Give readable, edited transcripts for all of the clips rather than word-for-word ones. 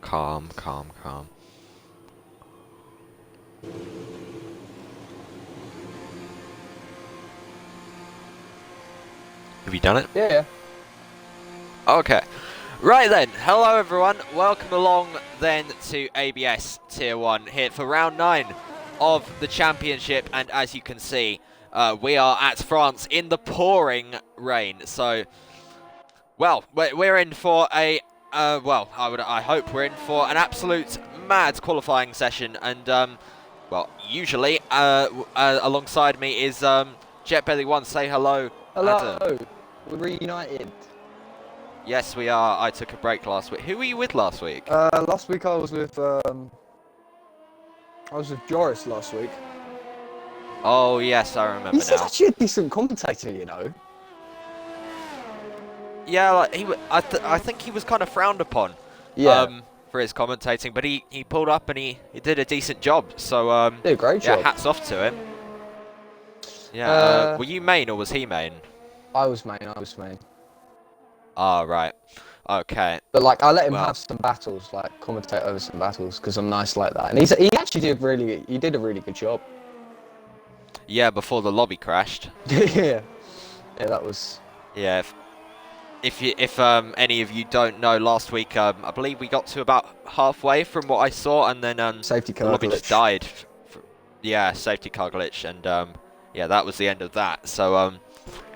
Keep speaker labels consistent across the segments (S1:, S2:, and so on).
S1: Calm, calm, calm. Have you done it?
S2: Yeah.
S1: Okay. Right then, hello everyone, welcome along then to ABS Tier 1 here for round 9 of the championship, and as you can see, we are at France in the pouring rain, so, well, we're in for a, I hope we're in for an absolute mad qualifying session, and, well, usually, alongside me is, JetBelly1, say hello,
S2: Hello.
S1: Adam.
S2: We're reunited.
S1: Yes, we are. I took a break last week. Who were you with last week?
S2: Last week I was with Joris last week.
S1: Oh, yes, I remember
S2: He's
S1: now.
S2: actually a decent commentator, you know.
S1: Yeah, like, I think he was kind of frowned upon.
S2: Yeah.
S1: For his commentating, but he pulled up and he did a decent job. So
S2: Did a great job.
S1: Yeah, hats off to him. Yeah. Were you main or was he main?
S2: I was main.
S1: Ah, right. Okay.
S2: But like, I let him have some battles, like commentate over some battles, because I'm nice like that. And he actually did a really good job.
S1: Yeah, before the lobby crashed.
S2: Yeah, that was.
S1: Yeah. If any of you don't know, last week I believe we got to about halfway from what I saw, and then
S2: Safety car
S1: the lobby
S2: glitch.
S1: just died. Yeah, safety car glitch, and yeah, that was the end of that. So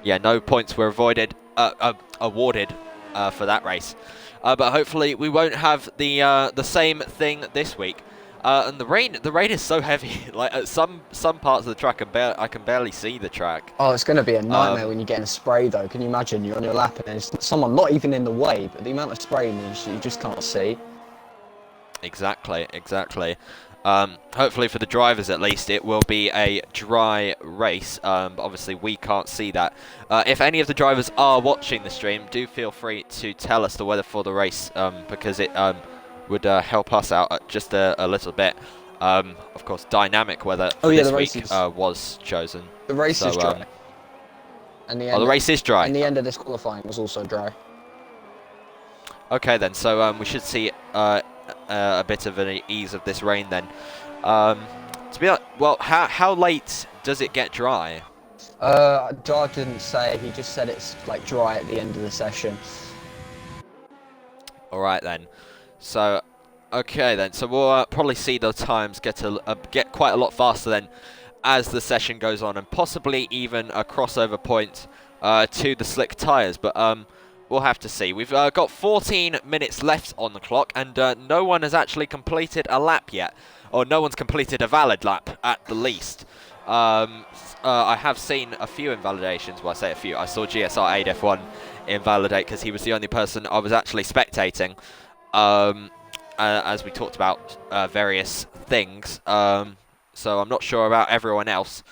S1: yeah, no points were awarded for that race. But hopefully we won't have the same thing this week. And the rain is so heavy. Like at some parts of the track, I can barely see the track.
S2: Oh, it's going to be a nightmare when you get in a spray, though. Can you imagine? You're on your lap and there's someone not even in the way, but the amount of spray you just can't see.
S1: Exactly. Hopefully for the drivers at least, it will be a dry race. But obviously we can't see that. If any of the drivers are watching the stream, do feel free to tell us the weather for the race, because it would help us out just a little bit. Of course, dynamic weather this week was chosen.
S2: The race is dry. And
S1: the race is dry.
S2: And the end of this qualifying was also dry.
S1: Okay then, so we should see a bit of an ease of this rain then. To be honest, well, how late does it get dry?
S2: Jar didn't say. He just said it's like dry at the end of the session.
S1: All right then. So, okay then. So we'll probably see the times get quite a lot faster then as the session goes on, and possibly even a crossover point to the slick tyres. But we'll have to see. We've got 14 minutes left on the clock, and no one has actually completed a lap yet, or no one's completed a valid lap at the least. I have seen a few invalidations. Well, I say a few. I saw GSR 8F1 invalidate because he was the only person I was actually spectating. As we talked about various things, so I'm not sure about everyone else.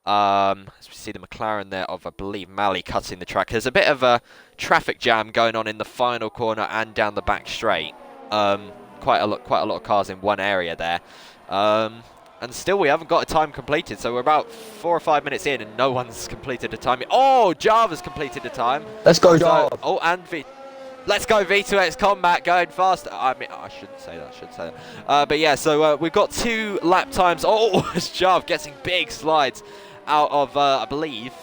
S1: As we see the McLaren there of, I believe, Malley cutting the track. There's a bit of a traffic jam going on in the final corner and down the back straight. Quite a lot of cars in one area there. And still we haven't got a time completed, so we're about 4 or 5 minutes in and no one's completed a time. Oh, Java's completed a time.
S2: Let's go, Java.
S1: Oh, and let's go V2X Combat going faster. I mean, I shouldn't say that, but yeah, so we've got 2 lap times. Oh, Jav getting big slides out of, I believe,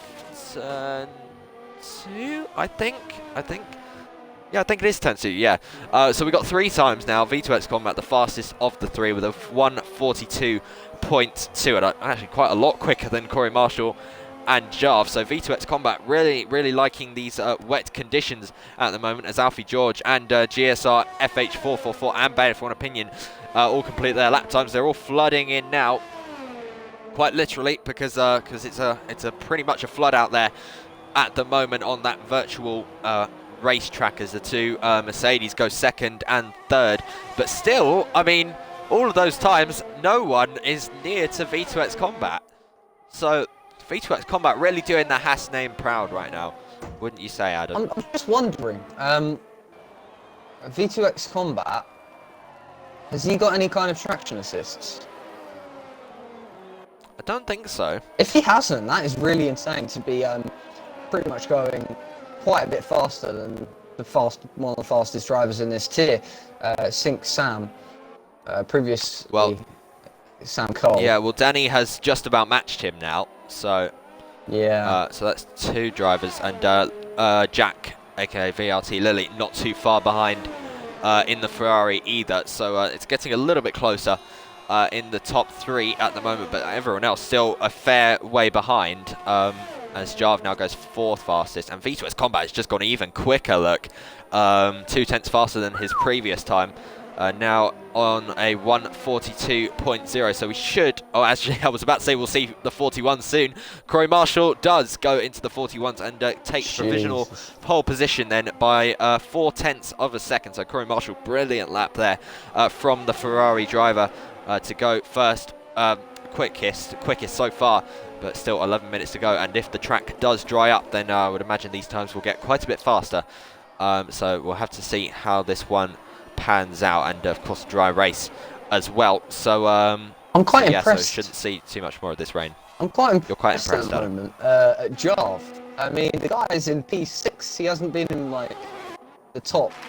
S1: turn 2, I think. Yeah, I think it is turn 2, yeah. So we've got 3 times now. V2X Combat, the fastest of the 3 with a 1:42.2, and actually quite a lot quicker than Corey Marshall and Jav. So V2X Combat really liking these wet conditions at the moment, as Alfie George and GSR FH444 and Bayer for an opinion all complete their lap times. They're all flooding in now, quite literally, because it's a pretty much a flood out there at the moment on that virtual racetrack, as the 2 Mercedes go 2nd and 3rd. But still, I mean, all of those times, no one is near to V2X Combat. So V2X Combat really doing the Haas name proud right now, wouldn't you say, Adam?
S2: I'm just wondering, V2X Combat, has he got any kind of traction assists?
S1: I don't think so.
S2: If he hasn't, that is really insane to be pretty much going quite a bit faster than one of the fastest drivers in this tier. Sync Sam, previously Sam Cole.
S1: Yeah, well, Danny has just about matched him now, so
S2: yeah.
S1: So that's 2 drivers, and Jack, aka VRT Lilly, not too far behind in the Ferrari either. So it's getting a little bit closer in the top 3 at the moment, but everyone else still a fair way behind. As Jarv now goes 4th fastest, and V2X Combat has just gone even quicker. Look, 2/10 faster than his previous time. Now on a 1:42.0, so we should, oh actually I was about to say we'll see the 41 soon. Corey Marshall does go into the 41s and takes provisional pole position then by 4/10 of a second. So Corey Marshall, brilliant lap there from the Ferrari driver to go first, quickest so far, but still 11 minutes to go, and if the track does dry up, then I would imagine these times will get quite a bit faster. So we'll have to see how this one pans out, and of course dry race as well. So
S2: I'm quite impressed.
S1: So shouldn't see too much more of this rain.
S2: I'm quite impressed.
S1: You're quite impressed
S2: at the moment. At Jarv, I mean, the guy is in P6. He hasn't been in like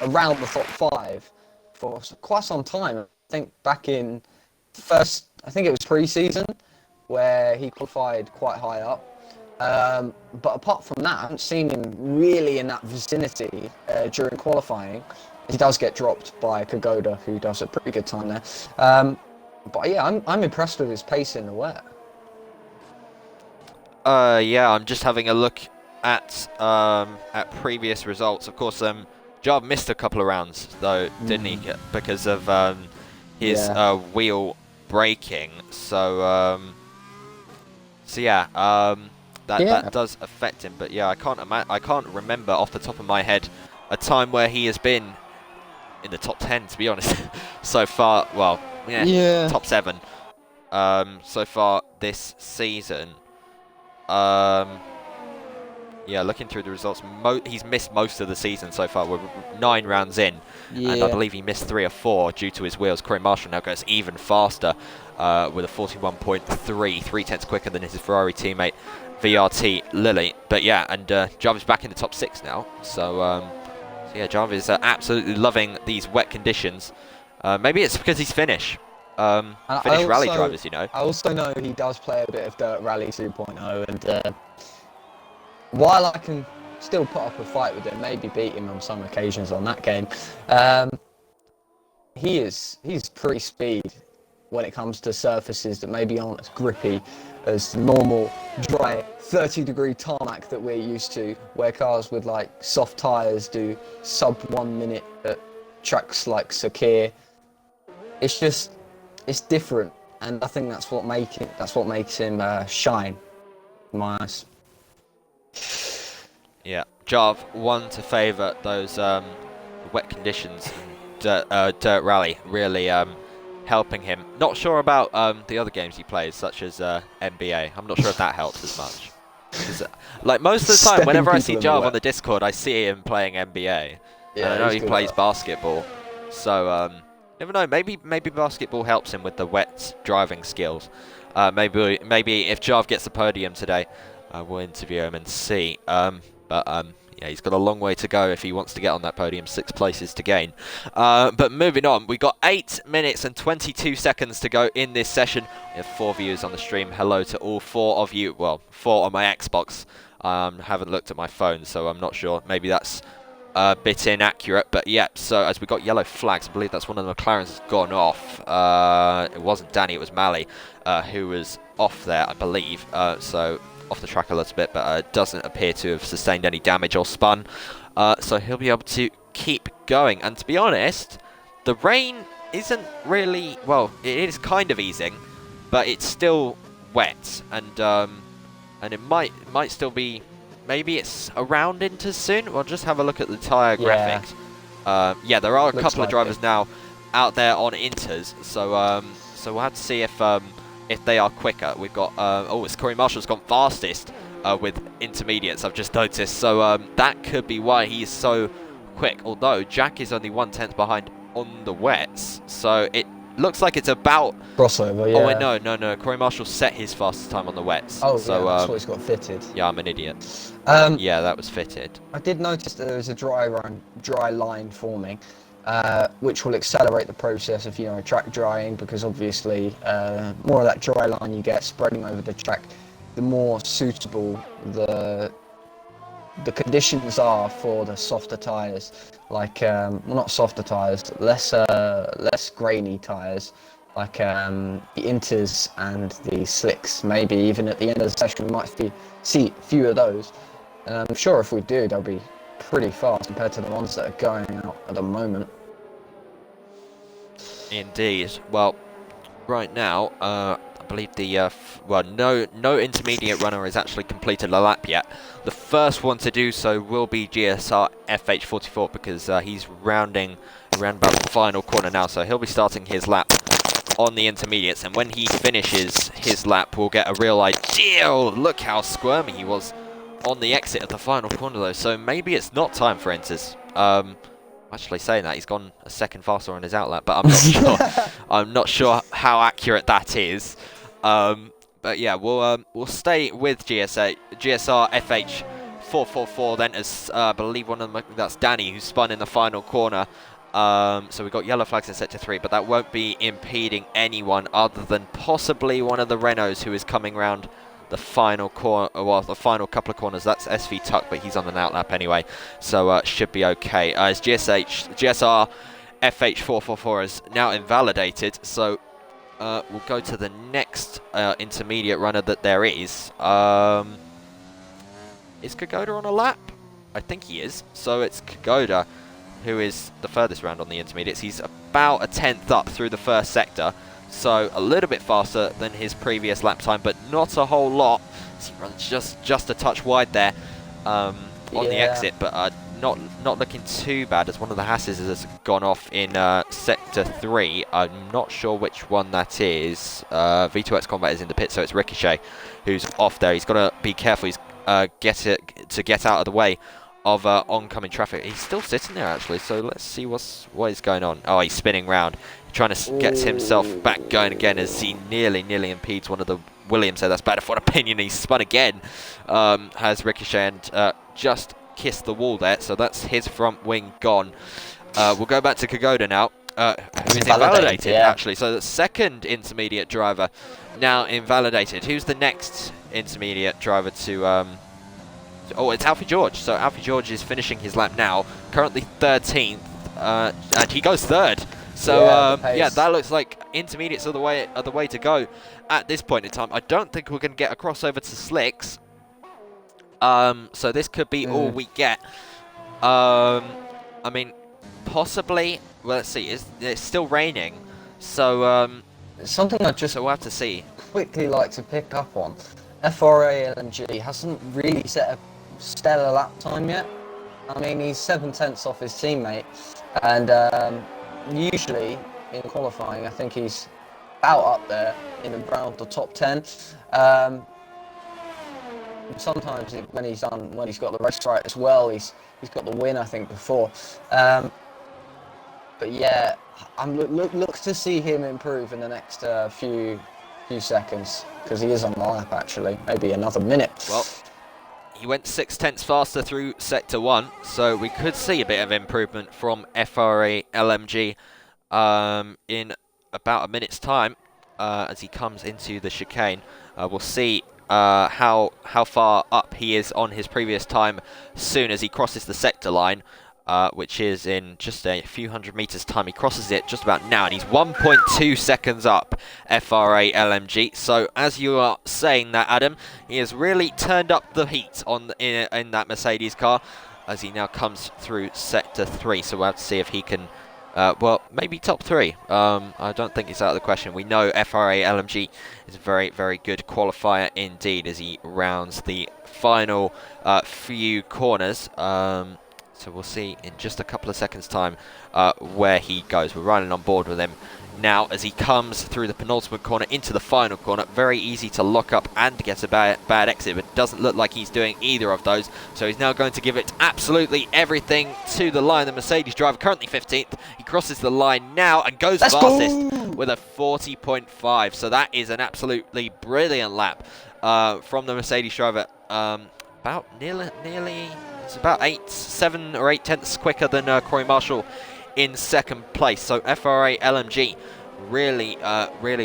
S2: around the top 5 for quite some time. I think back in I think it was pre-season where he qualified quite high up. But apart from that, I haven't seen him really in that vicinity during qualifying. He does get dropped by Kagoda, who does a pretty good time there. But yeah, I'm impressed with his pace in the wet.
S1: Yeah, I'm just having a look at previous results. Of course, Jarv missed a couple of rounds though, didn't he? Because of his wheel breaking. So yeah, that does affect him. But yeah, I can't remember off the top of my head a time where he has been in the top 10, to be honest, so far. Well, top 7 so far this season. Yeah, looking through the results, he's missed most of the season so far. We're 9 rounds in, and I believe he missed 3 or 4 due to his wheels. Corey Marshall now goes even faster with a 41.3, 3/10 quicker than his Ferrari teammate VRT Lilly. But yeah, and Jarv is back in the top 6 now. So yeah, Jarv is absolutely loving these wet conditions. Maybe it's because he's Finnish. Finnish rally drivers, you know.
S2: I also know he does play a bit of Dirt Rally 2.0, and while I can still put up a fight with him, maybe beat him on some occasions on that game, he's pretty speed when it comes to surfaces that maybe aren't as grippy as normal dry 30-degree tarmac that we're used to, where cars with like soft tyres do sub 1 minute at tracks like Sakir. It's different, and I think that's what makes him shine in my eyes.
S1: Yeah, Jarv, one to favour those wet conditions and dirt rally, really helping him. Not sure about the other games he plays, such as NBA. I'm not sure if that helps as much. Like most of the time, whenever I see Jarv on the Discord, I see him playing NBA. Yeah, and I know he plays basketball, so never know. Maybe basketball helps him with the wet driving skills. Maybe if Jarv gets the podium today, we'll interview him and see. Yeah, he's got a long way to go if he wants to get on that podium. 6 places to gain. But moving on, we've got 8 minutes and 22 seconds to go in this session. We have 4 viewers on the stream. Hello to all 4 of you. Well, 4 on my Xbox. Haven't looked at my phone, so I'm not sure. Maybe that's a bit inaccurate. But yeah, so as we got yellow flags, I believe that's one of the McLarens has gone off. It wasn't Danny, it was Mally who was off there, I believe. So off the track a little bit, but doesn't appear to have sustained any damage or spun, so he'll be able to keep going. And to be honest, the rain isn't really, well, it is kind of easing, but it's still wet, and it might still be, maybe it's around into soon. We'll just have a look at the tyre graphics. Yeah, there are a couple of drivers now out there on inters, so so we'll have to see if they are quicker. We've got, it's Corey Marshall's gone fastest with intermediates, I've just noticed. So that could be why he's so quick. Although Jack is only 1/10 behind on the wets. So it looks like it's about...
S2: Crossover, yeah.
S1: Oh, wait, no. Corey Marshall set his fastest time on the wets.
S2: Oh,
S1: so,
S2: yeah, that's what he's got fitted.
S1: Yeah, I'm an idiot. Yeah, that was fitted.
S2: I did notice that there was a dry line forming, which will accelerate the process of, track drying, because obviously more of that dry line you get spreading over the track, the more suitable the conditions are for the softer tyres, like well, not softer tyres, less grainy tyres, like the Inters and the Slicks. Maybe even at the end of the session we might see a few of those, and I'm sure if we do they'll be pretty fast compared to the ones that are going out at the moment.
S1: Indeed. Well, right now, I believe the no intermediate runner has actually completed a lap yet. The first one to do so will be GSR FH44, because he's rounding around about the final corner now, so he'll be starting his lap on the intermediates, and when he finishes his lap we'll get a real idea. Look how squirmy he was on the exit of the final corner though, so maybe it's not time for Inters. Actually, saying that, he's gone a second faster on his outlap, but I'm not sure. I'm not sure how accurate that is. But yeah, we'll stay with GSR FH444 then, as I believe one of them, that's Danny, who spun in the final corner. So we've got yellow flags in sector 3, but that won't be impeding anyone other than possibly one of the Renaults who is coming round the final corner, well, the final couple of corners. That's SV Tuck, but he's on an outlap anyway, so should be okay. As GSR FH444 is now invalidated, so we'll go to the next intermediate runner that there is. Is Kagoda on a lap? I think he is. So it's Kagoda who is the furthest round on the intermediates. He's about a 10th up through the first sector, so a little bit faster than his previous lap time, but not a whole lot. He runs just a touch wide there on the exit, but not looking too bad, as one of the Hasses has gone off in sector 3. I'm not sure which one that is. V2X Combat is in the pit, so it's Ricochet who's off there. He's got to be careful. He's get out of the way of oncoming traffic. He's still sitting there actually, so let's see what is going on. Oh, he's spinning round, trying to get himself back going again, as he nearly impedes one of the Williams. So that's bad for an opinion. He's spun again, has Ricochet, and just kissed the wall there, so that's his front wing gone. We'll go back to Kagoda now, who is invalidated actually, so the second intermediate driver now invalidated. Who's the next intermediate driver to oh, it's Alfie George. So Alfie George is finishing his lap now, currently 13th, and he goes third. So yeah, that looks like intermediates are the way to go at this point in time. I don't think we're going to get a crossover to Slicks. So this could be all we get. I mean, possibly. Well, let's see. It's still raining, so
S2: something I just
S1: we'll have to see.
S2: Quickly like to pick up on. FRA LMG hasn't really set a stellar lap time yet. I mean, he's 7/10 off his teammate, and usually in qualifying, I think he's about up there in around the top 10. Sometimes when he's got the race right as well, he's got the win, I think, before. But yeah, I'm look to see him improve in the next few seconds, because he is on the lap actually, maybe another minute.
S1: Well, he went 6/10 faster through sector 1, so we could see a bit of improvement from FRA LMG in about a minute's time as he comes into the chicane. We'll see how far up he is on his previous time soon as he crosses the sector line, which is in just a few hundred meters time. He crosses it just about now, and he's 1.2 seconds up, FRA LMG. So as you are saying that, Adam, he has really turned up the heat in that Mercedes car as he now comes through sector 3. So we'll have to see if he can well, maybe top 3. I don't think it's out of the question. We know FRA LMG is a very, very good qualifier indeed as he rounds the final few corners. So we'll see in just a couple of seconds' time where he goes. We're running on board with him now as he comes through the penultimate corner into the final corner. Very easy to lock up and get a bad exit, but it doesn't look like he's doing either of those. So he's now going to give it absolutely everything to the line. The Mercedes driver, currently 15th. He crosses the line now and goes fastest with a 40.5. So that is an absolutely brilliant lap from the Mercedes driver. About nearly, it's about 7 or 8 tenths quicker than Corey Marshall in second place. So FRA LMG really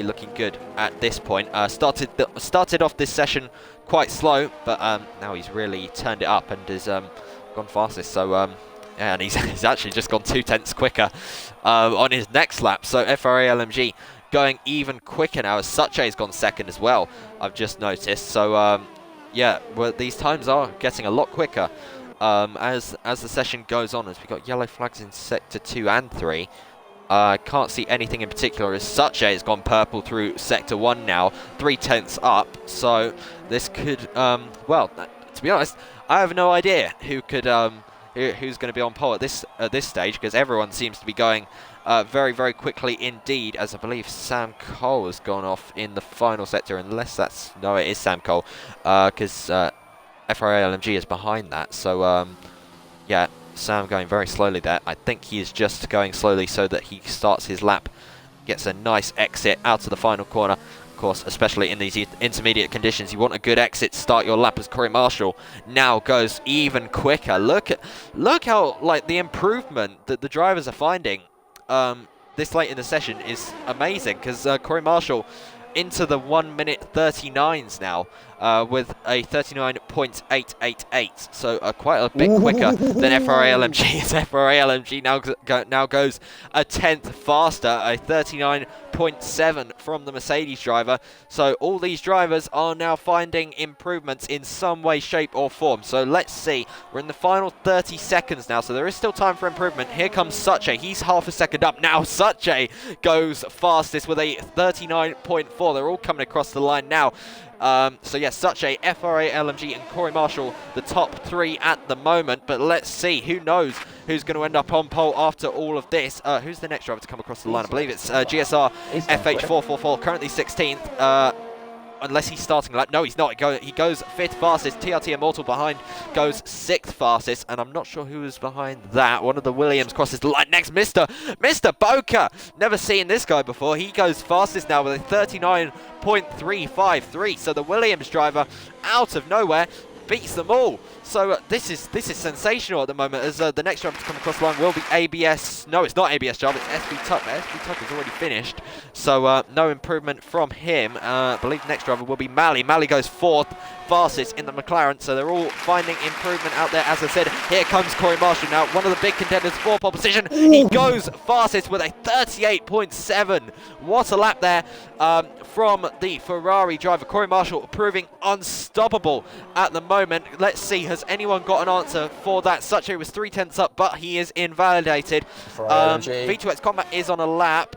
S1: looking good at this point. Started off this session quite slow, but now he's really turned it up and has gone fastest. So yeah, and he's actually just gone 2 tenths quicker on his next lap. So FRA LMG going even quicker now as Suche's gone second as well, I've just noticed. So yeah, well, these times are getting a lot quicker as the session goes on, as we've got yellow flags in sector 2 and 3. Can't see anything in particular as Suche has gone purple through sector 1 now, 3 tenths up. So this could, well, to be honest, I have no idea who's going to be on pole at this stage, because everyone seems to be going very, very quickly indeed, as I believe Sam Cole has gone off in the final sector, unless that's... No, it is Sam Cole, because FRA LMG is behind that. So, yeah, Sam going very slowly there. I think he is just going slowly so that he starts his lap, gets a nice exit out to the final corner. Of course, especially in these intermediate conditions, you want a good exit to start your lap, as Corey Marshall now goes even quicker. Look how, like, the improvement that the drivers are finding this late in the session is amazing, because Corey Marshall into the 1 minute 39s now with a 39.888, so quite a bit quicker than FRA LMG. As FRA LMG now goes a tenth faster, a 39.7 from the Mercedes driver. So all these drivers are now finding improvements in some way, shape or form. So let's see, we're in the final 30 seconds now, so there is still time for improvement. Here comes Suche, he's half a second up now. Suche goes fastest with a 39.4. They're all coming across the line now. So yes, Suche, FRA LMG and Corey Marshall, the top 3 at the moment. But let's see, who knows who's going to end up on pole after all of this. Who's the next driver to come across the line? I believe it's GSR FH444, currently 16th. Unless he's starting lap. No, he's not. He goes 5th fastest. TRT Immortal behind goes 6th fastest. And I'm not sure who is behind that. One of the Williams crosses the line next. Mr. Boker. Never seen this guy before. He goes fastest now with a 39.353. So the Williams driver, out of nowhere, beats them all. So this is sensational at the moment, as the next driver to come across the line will be ABS. No, it's not ABS job, it's SV Tuck. But SV Tuck has already finished, so no improvement from him. I believe the next driver will be Malley. Malley goes 4th fastest in the McLaren, so they're all finding improvement out there. As I said, here comes Corey Marshall now, one of the big contenders for pole position. He goes fastest with a 38.7. What a lap there from the Ferrari driver. Corey Marshall proving unstoppable at the moment. Let's see, has anyone got an answer for that? Suche was 3 tenths up, but he is invalidated. V2X Combat is on a lap.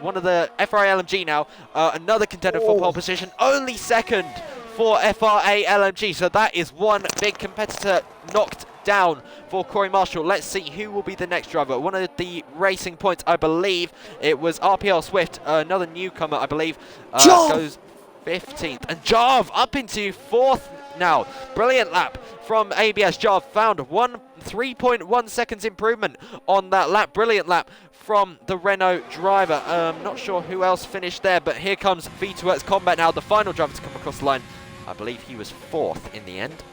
S1: One of the FRA LMG now, another contender for pole position, only second for FRA LMG. So that is one big competitor knocked down for Corey Marshall. Let's see who will be the next driver. One of the Racing Points, I believe it was RPL Swift, another newcomer, I believe, goes 15th. And Jarv up into 4th now. Brilliant lap from ABS. Jarv found 3.1 seconds improvement on that lap. Brilliant lap from the Renault driver. Not sure who else finished there, but here comes V2X Combat now, the final driver to come across the line. I believe he was 4th in the end.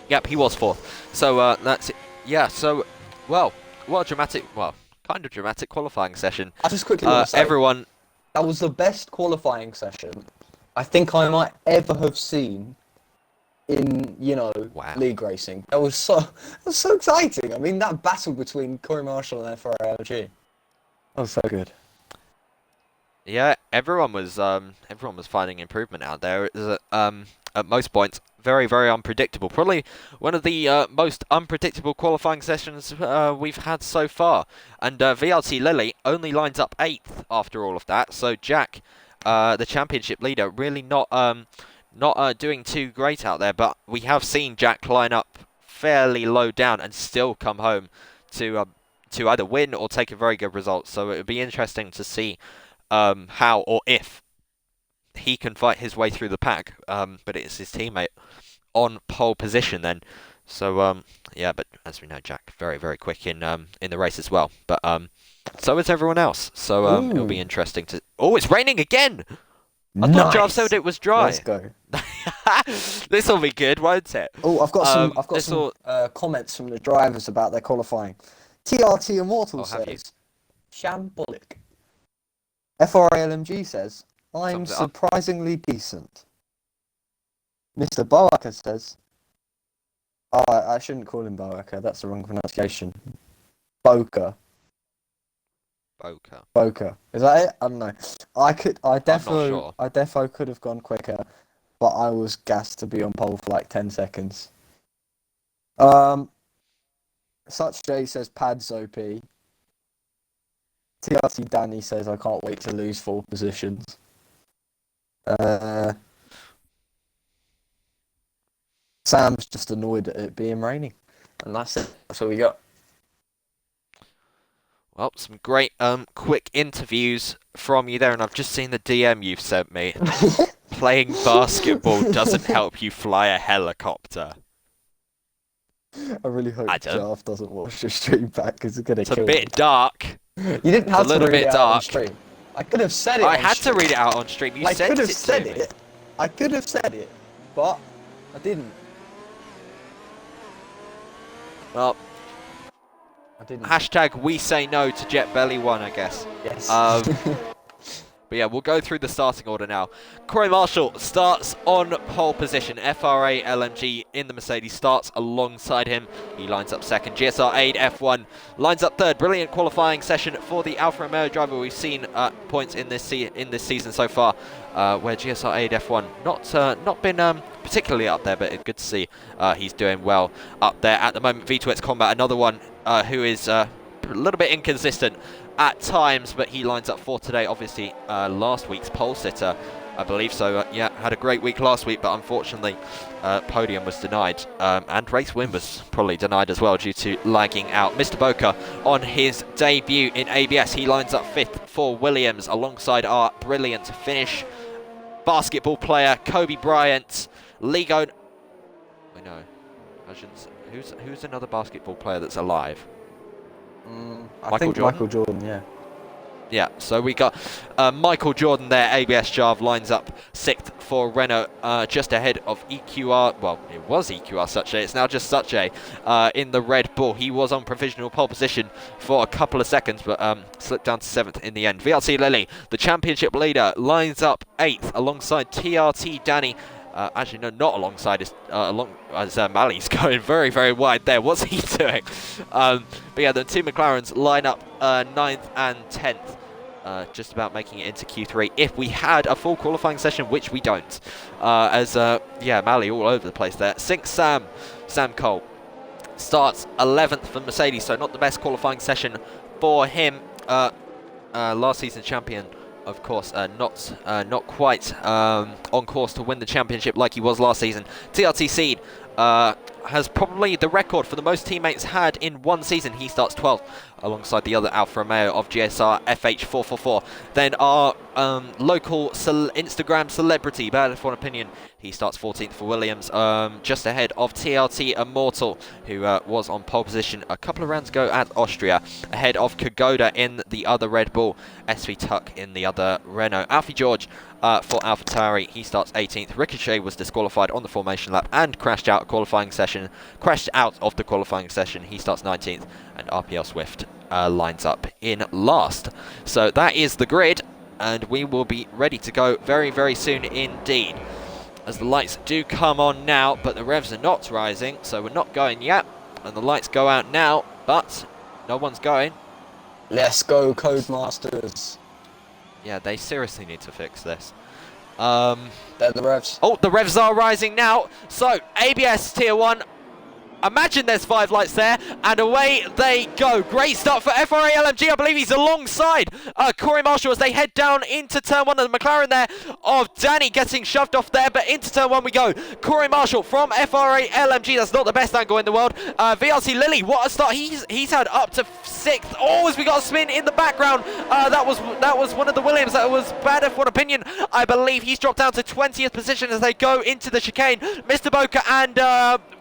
S1: Yep, he was 4th. So that's it. Yeah, so, well, what a dramatic, well, kind of dramatic qualifying session.
S2: I just quickly want to say,
S1: everyone...
S2: that was the best qualifying session I think I might ever have seen in, you know, league racing. That was so exciting. I mean, that battle between Corey Marshall and FRA LG. That was so good.
S1: Yeah, everyone was finding improvement out there. It was, at most points, very, very unpredictable. Probably one of the most unpredictable qualifying sessions we've had so far. And VRT Lily only lines up 8th after all of that. So Jack, the championship leader, really not doing too great out there. But we have seen Jack line up fairly low down and still come home to to either win or take a very good result. So it would be interesting to see how or if he can fight his way through the pack. But it's his teammate on pole position then. So yeah, but as we know, Jack very, very quick in the race as well. But so is everyone else. So it'll be interesting to. Oh, it's raining again. I thought Jarv said it was dry.
S2: Let's go.
S1: This will be good, won't it?
S2: Oh, I've got some comments from the drivers about their qualifying. TRT Immortal says, shambolic. FRALMG says, I'm surprisingly decent. Mr. Boaker says, oh, I shouldn't call him Boaker, that's the wrong pronunciation. Boker. Is that it? I don't know. I defo could have gone quicker, but I was gassed to be on pole for like 10 seconds. Such J says pads OP. TRT Danny says I can't wait to lose 4 positions. Sam's just annoyed at it being raining. And that's it. That's all we got.
S1: Well, some great quick interviews from you there, and I've just seen the DM you've sent me. Playing basketball doesn't help you fly a helicopter.
S2: I really hope Jarv doesn't watch the stream back because it's going to kill
S1: me. It's a bit dark.
S2: You didn't have to read it out on stream. I could have said it
S1: I had to read it out on stream. You said it to me.
S2: I could have said it, but I didn't.
S1: Well,
S2: I didn't.
S1: Hashtag we say no to Jet Belly 1, I guess.
S2: Yes.
S1: But yeah, we'll go through the starting order now. Corey Marshall starts on pole position. FRA LMG in the Mercedes starts alongside him. He lines up second. GSR Aid F1 lines up third. Brilliant qualifying session for the Alfa Romeo driver. We've seen points in this season so far, where GSR Aid F1 not been particularly up there, but good to see he's doing well up there at the moment. V2X Combat, another one who is a little bit inconsistent at times, but he lines up for today. Obviously, last week's pole sitter, I believe. So, yeah, had a great week last week, but unfortunately, podium was denied. And race win was probably denied as well due to lagging out. Mr. Boca on his debut in ABS. He lines up 5th for Williams alongside our brilliant Finnish basketball player, Kobe Bryant. Ligo... No, I shouldn't... Who's another basketball player that's alive?
S2: I think Michael Jordan, yeah.
S1: Yeah, so we got Michael Jordan there. ABS Jarv lines up 6th for Renault, just ahead of EQR. Well, it was EQR Such it's now just Such in the Red Bull. He was on provisional pole position for a couple of seconds, but slipped down to 7th in the end. VRC Lily, the championship leader, lines up 8th alongside TRT Danny. Actually, no, not alongside as Mali's going very, very wide there. What's he doing? But yeah, the 2 McLarens line up 9th and 10th, just about making it into Q3 if we had a full qualifying session, which we don't. Yeah, Mali all over the place there. 6th Sam Cole starts 11th for Mercedes, so not the best qualifying session for him. Last season champion. Of course, not quite on course to win the championship like he was last season. TRT Seed has probably the record for the most teammates had in one season. He starts 12th alongside the other Alfa Romeo of GSR FH444. Then our local Instagram celebrity, Bad F1 Opinion, he starts 14th for Williams, just ahead of TRT Immortal, who was on pole position a couple of rounds ago at Austria, ahead of Kagoda in the other Red Bull, SV Tuck in the other Renault. Alfie George for AlphaTauri, he starts 18th. Ricochet was disqualified on the formation lap and crashed out of the qualifying session. He starts 19th, and RPL Swift lines up in last. So that is the grid, and we will be ready to go very, very soon indeed. As the lights do come on now, but the revs are not rising, so we're not going yet. And the lights go out now, but no one's going.
S2: Let's go, Codemasters.
S1: Yeah, they seriously need to fix this.
S2: They're the revs.
S1: Oh, the revs are rising now. So, ABS Tier 1 imagine there's 5 lights there, and away they go. Great start for FRA LMG. I believe he's alongside Corey Marshall as they head down into turn 1 of the McLaren there of Danny getting shoved off there, but into turn 1 we go. Corey Marshall from FRA LMG. That's not the best angle in the world. VRC Lilly, what a start. He's had up to 6th. Oh, as we got a spin in the background. That was one of the Williams. That was bad F1 opinion. I believe he's dropped down to 20th position as they go into the chicane. Mr. Boca and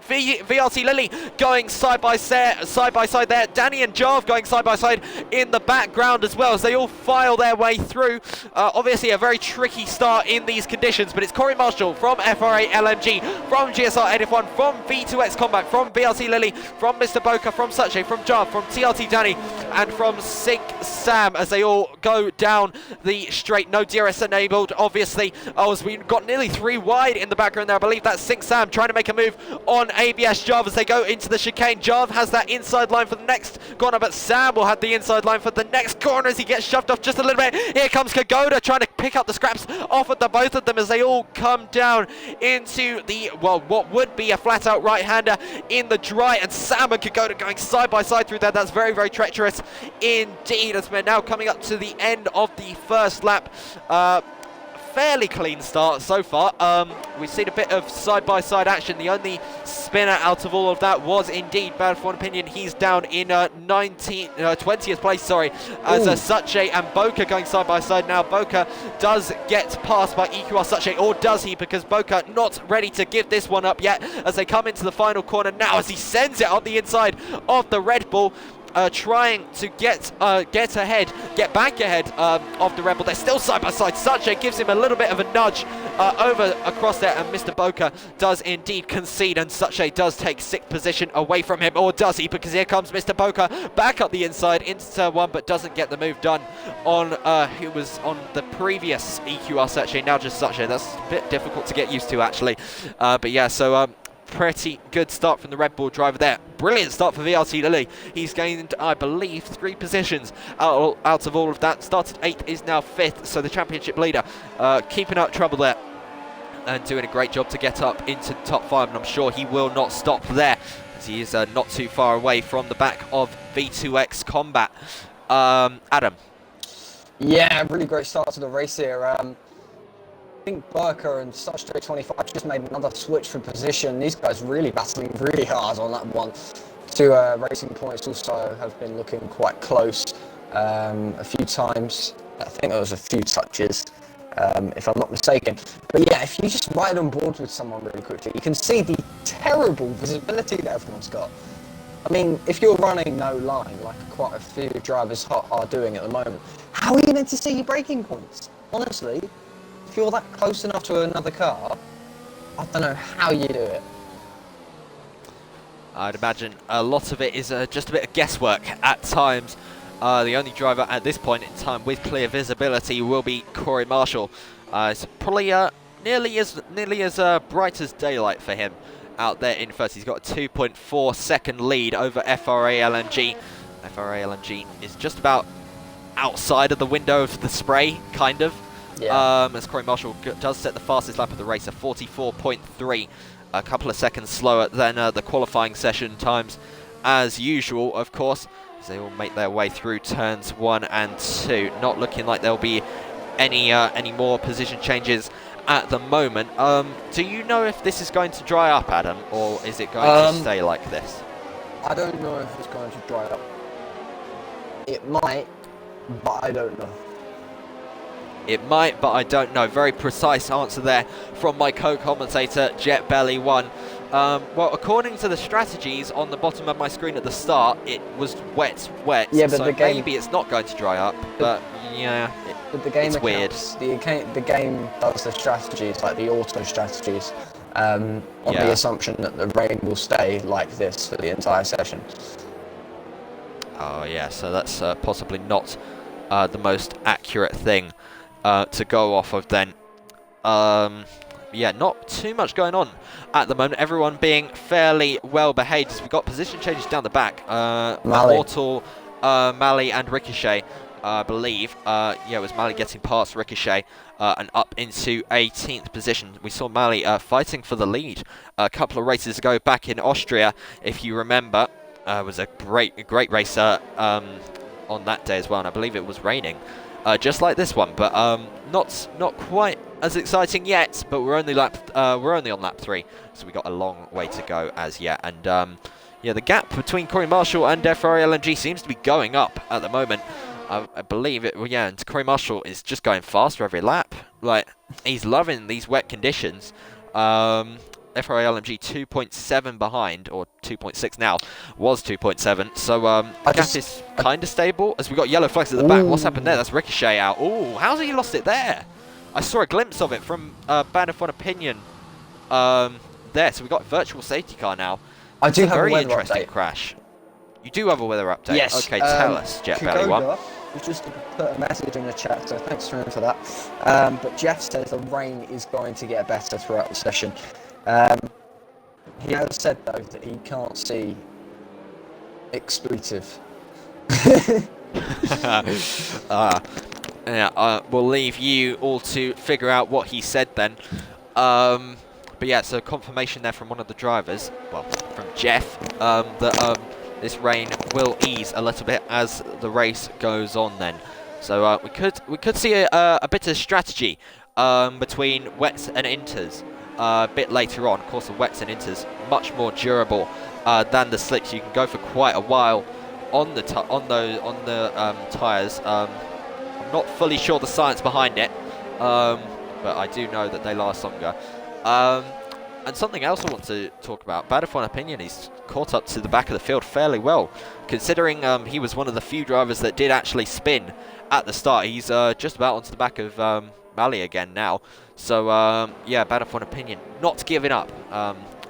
S1: VRC Lilly going side by side there. Danny and Jarv going side by side in the background as well as they all file their way through. Obviously a very tricky start in these conditions, but it's Corey Marshall from FRA LMG, from GSR 81, from V2X Combat, from VRC Lilly, from Mr. Boca, from Suche, from Jarv, from TRT Danny, and from Sync Sam as they all go down the straight. No DRS enabled, obviously, as we got nearly 3 wide in the background there. I believe that's Sync Sam trying to make a move on ABS Jarv as they go into the chicane. Jarv has that inside line for the next corner, but Sam will have the inside line for the next corner as he gets shoved off just a little bit. Here comes Kagoda trying to pick up the scraps off of the both of them as they all come down into the, well, what would be a flat out right-hander in the dry, and Sam and Kagoda going side by side through there. That's very, very treacherous indeed as we're now coming up to the end of the first lap. Fairly clean start so far. We've seen a bit of side-by-side action. The only spinner out of all of that was indeed bad for one opinion. He's down in 20th place, sorry, as Suche and Boca going side-by-side. Now Boca does get passed by EQR Suche, or does he? Because Boca not ready to give this one up yet as they come into the final corner now as he sends it on the inside of the Red Bull. Trying to get back ahead of the Red Bull. They're still side by side. Suche gives him a little bit of a nudge over across there, and Mr. Boca does indeed concede, and Suche does take 6th position away from him, or does he? Because here comes Mr. Boca back up the inside into turn 1, but doesn't get the move done on who was on the previous EQR Suche, now just Suche. That's a bit difficult to get used to actually, but yeah, so pretty good start from the Red Bull driver there. Brilliant start for VRC Lilly. He's gained, I believe, 3 positions out of all of that. Started 8th, is now 5th, so the championship leader keeping up trouble there and doing a great job to get up into the top 5, and I'm sure he will not stop there as he is not too far away from the back of V2X Combat. Adam.
S2: Yeah, really great start to the race here. I think Burker and Such 25 just made another switch for position. These guys really battling really hard on that one. 2 racing points also have been looking quite close a few times. I think there was a few touches, if I'm not mistaken. But yeah, if you just ride on board with someone really quickly, you can see the terrible visibility that everyone's got. I mean, if you're running no line, like quite a few drivers are doing at the moment, how are you meant to see your braking points? Honestly. If you're that close enough to another car, I don't know how you do it.
S1: I'd imagine a lot of it is just a bit of guesswork at times. The only driver at this point in time with clear visibility will be Corey Marshall. It's probably nearly as bright as daylight for him out there in first. He's got a 2.4 second lead over FRA LMG. FRA LMG is just about outside of the window of the spray, kind of. Yeah. As Corey Marshall does set the fastest lap of the race, a 44.3, a couple of seconds slower than the qualifying session times as usual, of course, as they all make their way through turns 1 and 2. Not looking like there'll be any more position changes at the moment. Do you know if this is going to dry up, Adam, or is it going to stay like this?
S2: I don't know if it's going to dry up. It might, but I don't know.
S1: It might, but I don't know. Very precise answer there from my co-commentator, JetBelly1. Well, according to the strategies on the bottom of my screen at the start, it was wet. Yeah, but so maybe it's not going to dry up. But yeah,
S2: the game
S1: it's weird.
S2: The game does the strategies, like the auto strategies, on the assumption that the rain will stay like this for the entire session.
S1: Oh yeah, so that's possibly not the most accurate thing to go off of then. Yeah, not too much going on at the moment. Everyone being fairly well behaved. We've got position changes down the back. Mortal, Mali and Ricochet I believe. Yeah, it was Mali getting past Ricochet and up into 18th position. We saw Mali fighting for the lead a couple of races ago back in Austria, if you remember. It was a great race on that day as well, and I believe it was raining, just like this one, but not quite as exciting yet. But we're only on lap 3, so we got a long way to go as yet. And yeah, the gap between Corey Marshall and Ferrari LMG seems to be going up at the moment. I believe it. Well, yeah, and Corey Marshall is just going faster every lap. Like, he's loving these wet conditions. Ferrari LMG 2.7 behind, or 2.6 now, was 2.7. So gap is kind of stable. As we got yellow flags at the back. What's happened there? That's Ricochet out. Oh, how's he lost it there? I saw a glimpse of it from Band of One Opinion there. So we got virtual safety car now.
S2: I do have a
S1: very
S2: weather
S1: interesting
S2: update.
S1: crash. You do have a weather update?
S2: Yes.
S1: Okay, tell us, Jet Belly One.
S2: We just put a message in the chat, so thanks for that. But Jeff says the rain is going to get better throughout the session. He has said, though, that he can't see expletive.
S1: Yeah, we'll leave you all to figure out what he said then. But yeah, so confirmation there from one of the drivers, well, from Jeff, that this rain will ease a little bit as the race goes on then. So we could see a bit of strategy between wets and inters a bit later on. Of course, the wets and inters much more durable than the slicks. You can go for quite a while on the tyres. I'm not fully sure the science behind it, but I do know that they last longer. And something else I want to talk about, Bad of One Opinion, he's caught up to the back of the field fairly well, considering he was one of the few drivers that did actually spin at the start. He's just about onto the back of Mali again now. So yeah, Bad of One Opinion not giving up.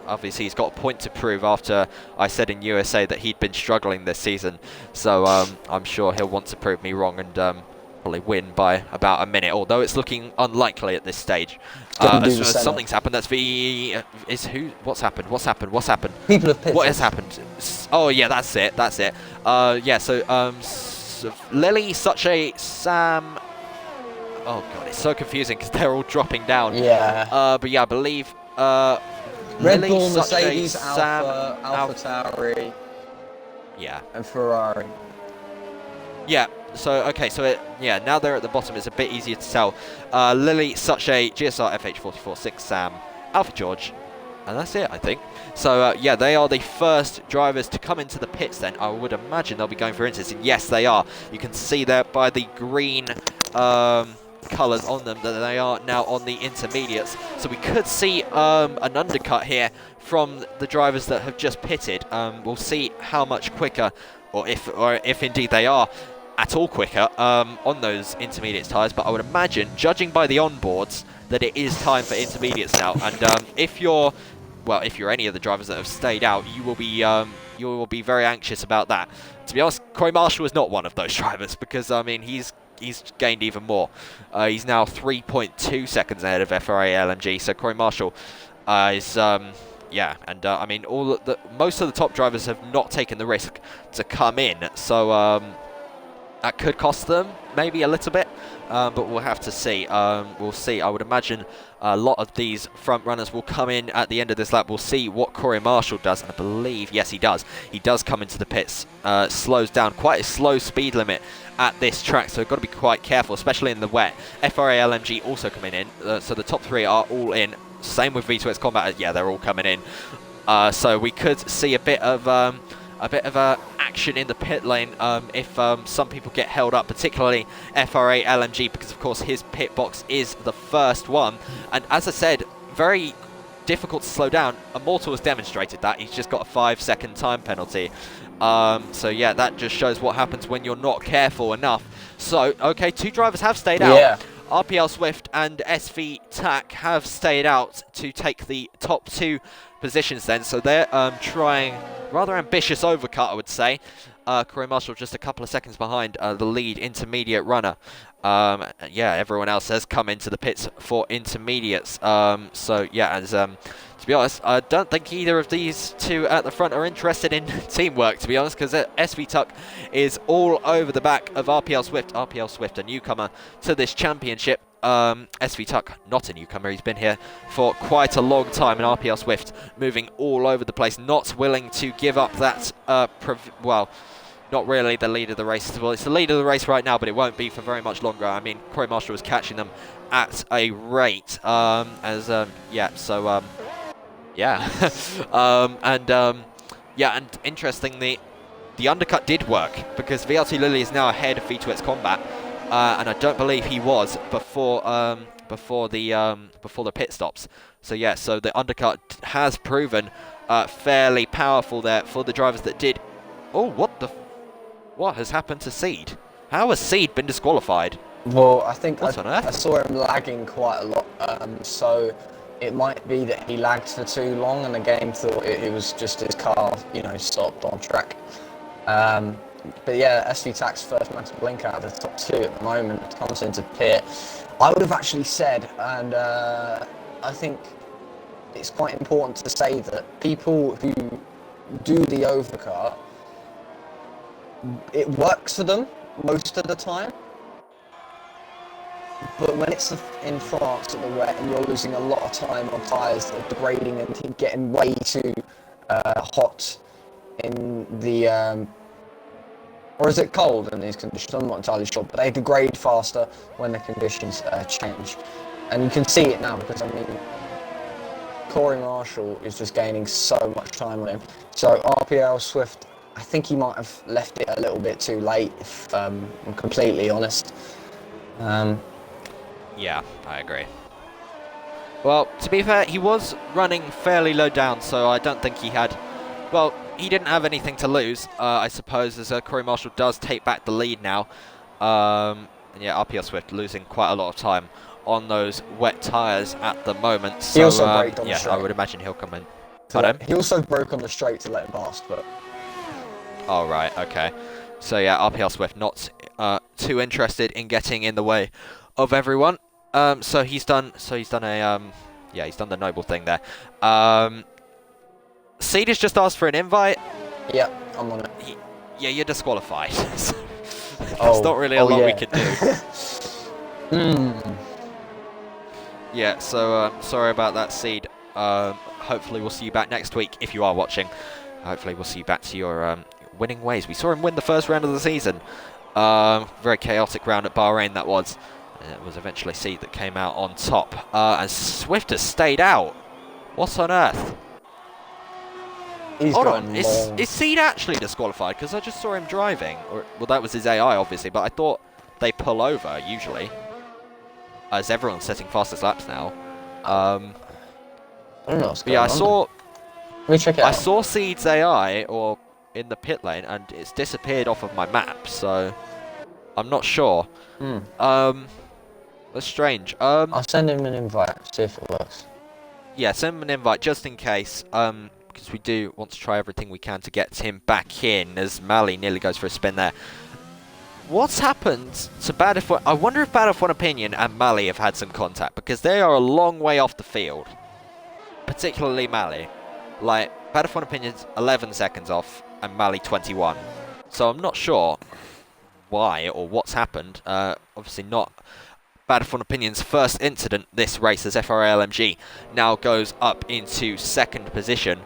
S1: Obviously he's got a point to prove after I said in USA that he'd been struggling this season. So I'm sure he'll want to prove me wrong and probably win by about a minute, although it's looking unlikely at this stage. Something's happened. That's what's happened?
S2: People have pitted.
S1: What has happened? Oh yeah, that's it. Yeah, so Lily, Suche, Sam. Oh god, it's so confusing because they're all dropping down.
S2: Yeah.
S1: But yeah, I believe
S2: Red
S1: Lily,
S2: Bull,
S1: Suche,
S2: Mercedes,
S1: Sam,
S2: Alpha Tauri,
S1: yeah,
S2: and Ferrari.
S1: Yeah. So okay, so yeah, now they're at the bottom. It's a bit easier to tell. Lily, Suche, GSR FH44, 6 Sam, Alpha George, and that's it, I think. So yeah, they are the first drivers to come into the pits. Then I would imagine they'll be going for inters, and yes, they are. You can see there by the green colours on them that they are now on the intermediates. So we could see an undercut here from the drivers that have just pitted. We'll see how much quicker, or if indeed they are at all quicker on those intermediate tyres. But I would imagine, judging by the onboards, that it is time for intermediates now. And if you're any of the drivers that have stayed out, you will be very anxious about that. To be honest, Corey Marshall is not one of those drivers, because I mean he's gained even more. He's now 3.2 seconds ahead of Ferrari LMG. So Corey Marshall is yeah, and I mean most of the top drivers have not taken the risk to come in. So that could cost them maybe a little bit, but we'll have to see. We'll see. I would imagine a lot of these front runners will come in at the end of this lap. We'll see what Corey Marshall does, and I believe, yes, he does. He does come into the pits, slows down, quite a slow speed limit at this track, so we've got to be quite careful, especially in the wet. FRA LMG also coming in, so the top 3 are all in. Same with V2X Combat. Yeah, they're all coming in. So we could see a bit of action in the pit lane if some people get held up, particularly FRA LMG, because of course his pit box is the first one, and as I said, very difficult to slow down. Immortal has demonstrated that. He's just got a 5-second time penalty. So yeah, that just shows what happens when you're not careful enough. So okay, 2 drivers have stayed out.
S2: Yeah.
S1: RPL Swift and SV TAC have stayed out to take the top 2 positions then. So they're trying rather ambitious overcut, I would say. Corey Marshall just a couple of seconds behind the lead intermediate runner. Yeah, everyone else has come into the pits for intermediates. So yeah, as to be honest, I don't think either of these two at the front are interested in teamwork, to be honest, because SV Tuck is all over the back of RPL Swift. RPL Swift, a newcomer to this championship. SV Tuck, not a newcomer, he's been here for quite a long time, and RPL Swift moving all over the place, not willing to give up that, well, not really the lead of the race. Well, it's the lead of the race right now, but it won't be for very much longer. I mean, Corey Marshall was catching them at a rate, yeah, so, yeah. Yeah, and interestingly, the undercut did work, because VRT Lilly is now ahead of V2X Combat, and I don't believe he was before the pit stops. So yeah, so the undercut has proven fairly powerful there for the drivers that did. Oh, what has happened to Seed? How has Seed been disqualified?
S2: Well, I think
S1: What on earth?
S2: I saw him lagging quite a lot, so it might be that he lagged for too long and the game thought it was just his car, you know, stopped on track. But yeah, SV Tuck's first man to blink out of the top two at the moment, comes into pit. I would have actually said, and I think it's quite important to say that people who do the overcut, it works for them most of the time. But when it's in France at the wet and you're losing a lot of time on tyres that are degrading and getting way too hot in the... or is it cold in these conditions? I'm not entirely sure, but they degrade faster when the conditions change. And you can see it now because, I mean, Corey Marshall is just gaining so much time on him. So RPL Swift, I think he might have left it a little bit too late, if I'm completely honest.
S1: Yeah, I agree. Well, to be fair, he was running fairly low down, so I don't think he had... Well, he didn't have anything to lose, I suppose, as Corey Marshall does take back the lead now. And yeah, RPL Swift losing quite a lot of time on those wet tyres at the moment. So,
S2: he also braked on the straight.
S1: I would imagine he'll come in. Pardon?
S2: He also broke on the straight to let him past, but...
S1: Oh, right, okay. So yeah, RPL Swift not too interested in getting in the way of everyone. So he's done the noble thing there. Seed has just asked for an invite.
S2: Yeah, I'm on it.
S1: Yeah, you're disqualified. There's not really a lot we could do. Yeah, so sorry about that, Seed. Hopefully we'll see you back next week if you are watching. Hopefully we'll see you back to your winning ways. We saw him win the first round of the season. Very chaotic round at Bahrain that was. It was eventually Seed that came out on top. And Swift has stayed out. What on earth? Hold on, is Seed actually disqualified? Because I just saw him driving. Well, that was his AI, obviously, but I thought they pull over, usually. As everyone's setting fastest laps now.
S2: I don't know what's going on. Let me check it out.
S1: I saw Seed's AI, or in the pit lane, and it's disappeared off of my map, so... I'm not sure. That's strange.
S2: I'll send him an invite, see if it works.
S1: Yeah, send him an invite, just in case. Because we do want to try everything we can to get him back in, as Mally nearly goes for a spin there. What's happened to Bad F1? I wonder if Bad F1 Opinion and Mally have had some contact, because they are a long way off the field. Particularly Mally. Like, Bad F1 Opinion's 11 seconds off, and Mally 21. So I'm not sure why or what's happened. Obviously not Bad F1 Opinion's first incident this race, as FRA-LMG now goes up into second position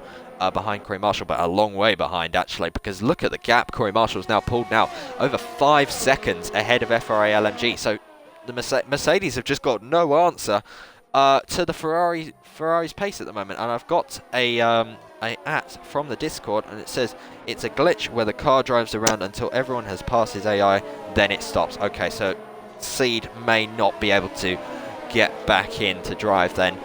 S1: behind Corey Marshall, but a long way behind actually, because look at the gap. Corey Marshall's now pulled over 5 seconds ahead of FRA-LMG. So the Mercedes have just got no answer to the Ferrari's pace at the moment. And I've got a at from the Discord, and it says it's a glitch where the car drives around until everyone has passed his AI, then it stops. Okay, so Seed may not be able to get back in to drive then.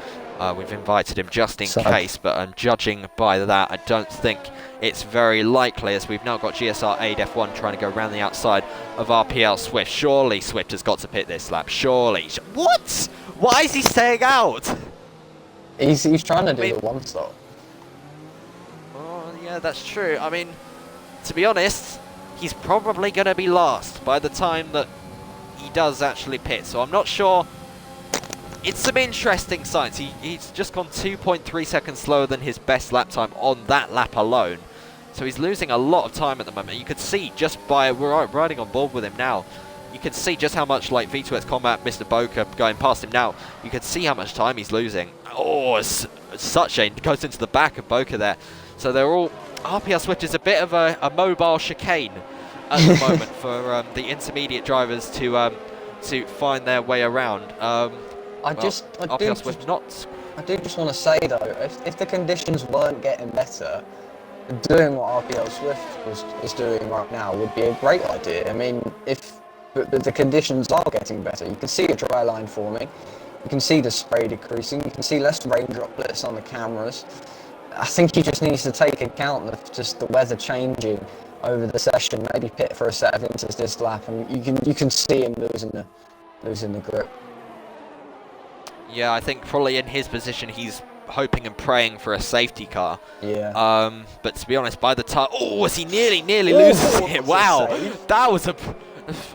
S1: We've invited him just in case, but judging by that, I don't think it's very likely, as we've now got GSR ADEF1 trying to go around the outside of RPL Swift. Surely Swift has got to pit this lap. Surely. What? Why is he staying out?
S2: He's trying to do the one stop.
S1: Oh, yeah, that's true. I mean, to be honest, he's probably going to be last by the time that he does actually pit. So I'm not sure. It's some interesting signs. He's just gone 2.3 seconds slower than his best lap time on that lap alone. So he's losing a lot of time at the moment. You can see just by, we're riding on board with him now, you can see just how much, like, V2X Combat, Mr. Boca going past him now, you can see how much time he's losing. Oh, it's such a, goes into the back of Boca there. So they're all, RPL Swift is a bit of a mobile chicane at the moment for the intermediate drivers to find their way around.
S2: I do just want to say though, if the conditions weren't getting better, doing what RPL Swift is doing right now would be a great idea. I mean, if the conditions are getting better, you can see a dry line forming, you can see the spray decreasing, you can see less rain droplets on the cameras. I think he just needs to take account of just the weather changing over the session, maybe pit for a set of inters this lap, and you can see him losing the grip.
S1: Yeah, I think probably in his position he's hoping and praying for a safety car.
S2: Yeah.
S1: But to be honest, by the time, was he nearly loses it? Wow, that was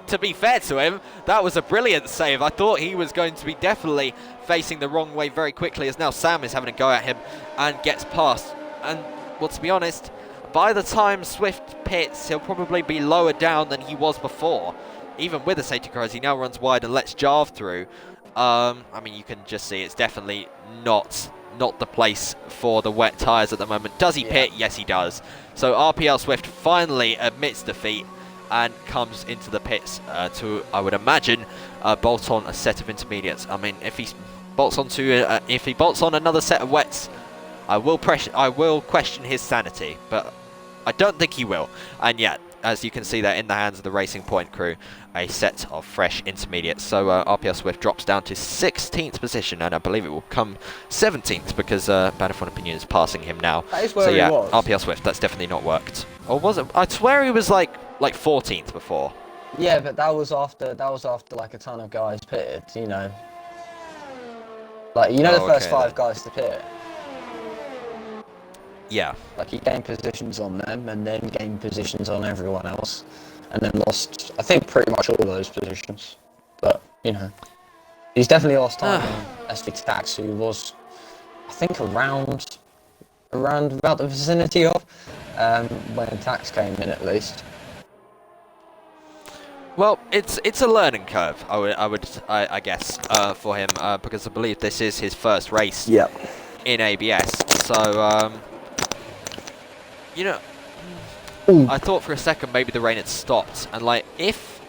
S1: to be fair to him, that was a brilliant save. I thought he was going to be definitely facing the wrong way very quickly, as now Sam is having a go at him and gets past. And well, to be honest, by the time Swift pits, he'll probably be lower down than he was before. Even with a safety car, as he now runs wide and lets Jarve through. I mean, you can just see it's definitely not the place for the wet tyres at the moment. Does he pit? Yes, he does. So RPL Swift finally admits defeat and comes into the pits to, I would imagine, bolt on a set of intermediates. I mean, if he bolts on another set of wets, I will question his sanity, but I don't think he will. And yet, as you can see there in the hands of the Racing Point crew, a set of fresh intermediates. So RPL Swift drops down to 16th position, and I believe it will come 17th because Bannerford Opinion is passing him now.
S2: That is where he was.
S1: RPL Swift, that's definitely not worked. Or was it? I swear he was like 14th before.
S2: Yeah, but that was after like a ton of guys pitted, you know. Like, you know, the first 5 guys to pit.
S1: Yeah.
S2: Like, he gained positions on them and then gained positions on everyone else and then lost, I think, pretty much all those positions. But, you know, he's definitely lost time on SV Tax, who was, I think, around about the vicinity of when Tax came in, at least.
S1: Well, it's a learning curve, I guess, for him, because I believe this is his first race in ABS. So, you know, I thought for a second maybe the rain had stopped, and like if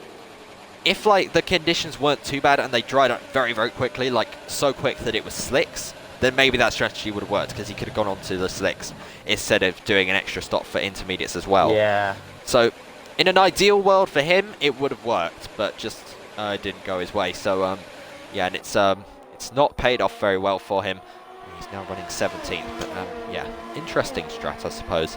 S1: like the conditions weren't too bad and they dried up very, very quickly, like so quick that it was slicks, then maybe that strategy would have worked because he could have gone on to the slicks instead of doing an extra stop for intermediates as well.
S2: Yeah.
S1: So, in an ideal world for him, it would have worked, but just didn't go his way. So, yeah, and it's not paid off very well for him. He's now running 17th, but yeah, interesting strat, I suppose.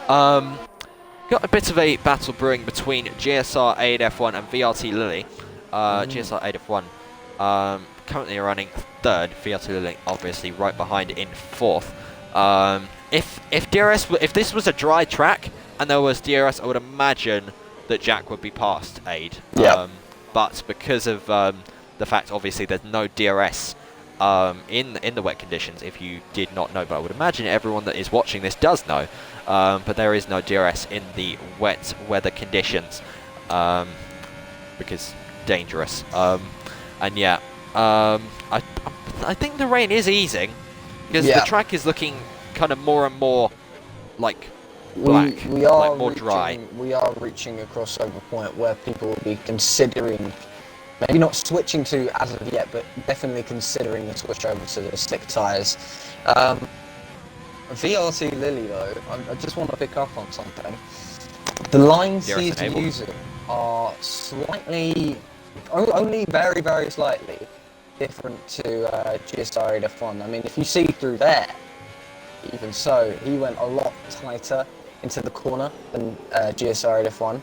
S1: Got a bit of a battle brewing between GSR 8F1 and VRT Lily. GSR 8F1 currently running 3rd, VRT Lily obviously right behind in 4th. If this was a dry track and there was DRS, I would imagine that Jack would be past Aid.
S2: Yeah.
S1: But because of the fact, obviously, there's no DRS in the wet conditions, if you did not know, but I would imagine everyone that is watching this does know, but there is no DRS in the wet weather conditions because dangerous. And yeah, I think the rain is easing because the track is looking kind of more and more like black,
S2: we are
S1: like more dry.
S2: We are reaching a crossover point where people will be considering, maybe not switching to as of yet, but definitely considering a switch over to the slick tyres. VRT Lily though, I just want to pick up on something. The lines he's using are slightly, only very, very slightly different to GSR 8F1. I mean, if you see through there, even so, he went a lot tighter into the corner than GSR 8F1.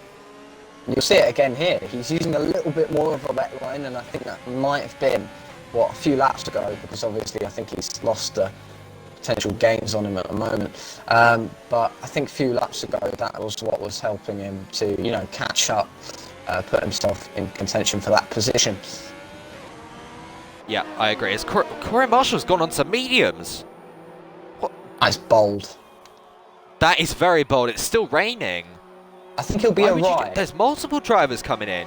S2: You'll see it again here. He's using a little bit more of a wet line, and I think that might have been, a few laps ago, because obviously I think he's lost potential gains on him at the moment. But I think a few laps ago, that was what was helping him to, catch up, put himself in contention for that position.
S1: Yeah, I agree. Corey Marshall's gone on to mediums. What?
S2: That's bold.
S1: That is very bold. It's still raining.
S2: I think he'll be alright.
S1: There's multiple drivers coming in.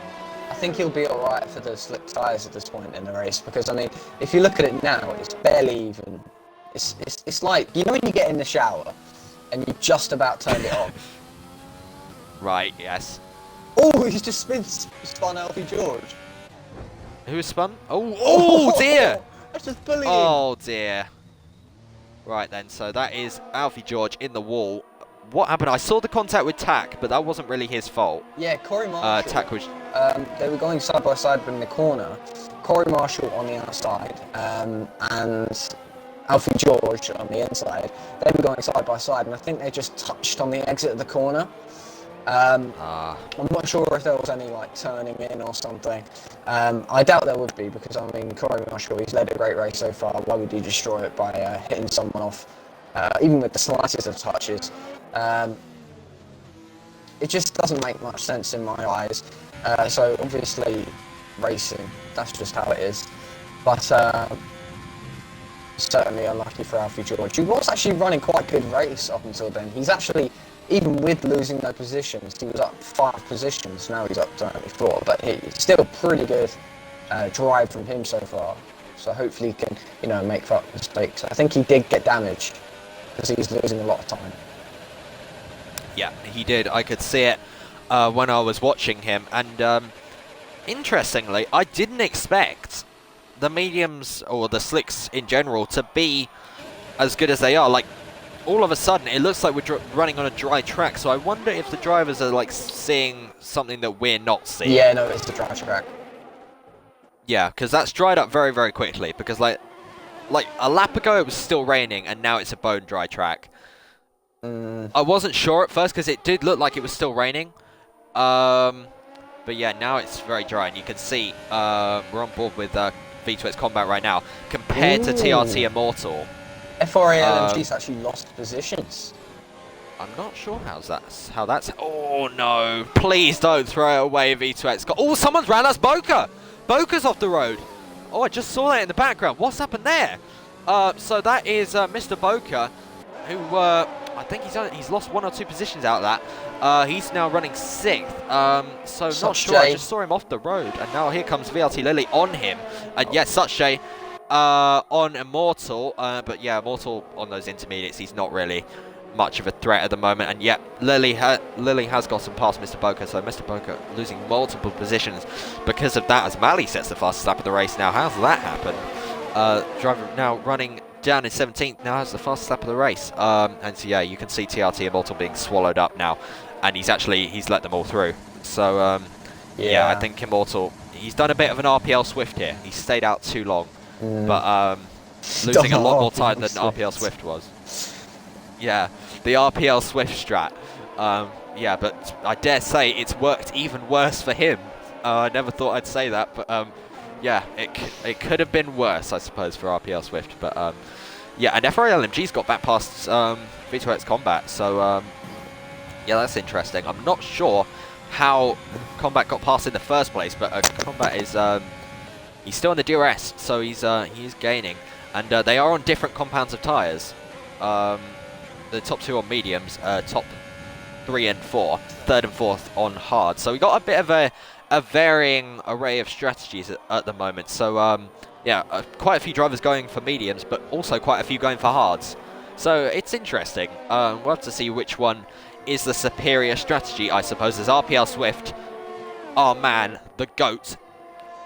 S2: I think he'll be alright for the slick tyres at this point in the race, because, I mean, if you look at it now, it's barely even... It's like, when you get in the shower and you just about turned it on.
S1: Right, yes.
S2: Oh, he's just spun Alfie George.
S1: Who was spun? Oh dear!
S2: That's just bullying.
S1: Oh dear. Right then, so that is Alfie George in the wall. What happened? I saw the contact with Tack, but that wasn't really his fault.
S2: Yeah, Corey Marshall.
S1: Tack was...
S2: they were going side by side in the corner. Corey Marshall on the outside, and Alfie George on the inside. They were going side by side, and I think they just touched on the exit of the corner. I'm not sure if there was any turning in or something. I doubt there would be, because I mean, Corey Marshall, he's led a great race so far. Why would you destroy it by hitting someone off, even with the slightest of touches? It just doesn't make much sense in my eyes. So obviously, racing, that's just how it is. But certainly unlucky for Alfie George. He was actually running quite a good race up until then. He's actually, even with losing no positions, he was up 5 positions. Now he's up to only 4, but it's still a pretty good drive from him so far. So hopefully he can, make up mistakes. I think he did get damaged because he was losing a lot of time.
S1: Yeah, he did. I could see it when I was watching him. And interestingly, I didn't expect the mediums or the slicks in general to be as good as they are. All of a sudden, it looks like we're running on a dry track. So I wonder if the drivers are seeing something that we're not seeing.
S2: Yeah, no, it's the dry track.
S1: Yeah, because that's dried up very, very quickly. Because like a lap ago, it was still raining, and now it's a bone dry track. I wasn't sure at first because it did look like it was still raining. But yeah, now it's very dry, and you can see we're on board with V2X Combat right now compared to TRT Immortal.
S2: FRA LMG's actually lost positions.
S1: I'm not sure how that's... Oh no, please don't throw it away, V2X. Oh, someone's round, that's Boca! Boca's off the road. Oh, I just saw that in the background. What's happened there? So that is Mr. Boca, who I think he's lost 1 or 2 positions out of that. He's now running 6th. So not sure. I just saw him off the road, and now here comes VLT Lily on him. And yes, Such on Immortal, but yeah, Immortal on those intermediates, he's not really much of a threat at the moment. And yet, Lily has gotten past Mr. Boca, so Mr. Boca losing multiple positions because of that, as Mally sets the fastest lap of the race now. How's that happen? Driver now running down in 17th, now has the fastest lap of the race. And so yeah, you can see TRT Immortal being swallowed up now, and he's let them all through. So yeah, I think Immortal, he's done a bit of an RPL Swift here. He stayed out too long, but losing a lot more time than RPL Swift was. Yeah, the RPL Swift strat. Yeah, but I dare say it's worked even worse for him. I never thought I'd say that, but yeah, it could have been worse, I suppose, for RPL Swift. But yeah, and FRA LMG's got back past V2X Combat, so yeah, that's interesting. I'm not sure how Combat got past in the first place, but Combat is he's still in the DRS, so he's gaining, and they are on different compounds of tyres. The top 2 on mediums, top 3 and 4, 3rd and 4th on hard. So we got a bit of a varying array of strategies at the moment. So yeah, quite a few drivers going for mediums, but also quite a few going for hards. So it's interesting. We'll have to see which one is the superior strategy, I suppose. As RPL Swift, our man, the GOAT,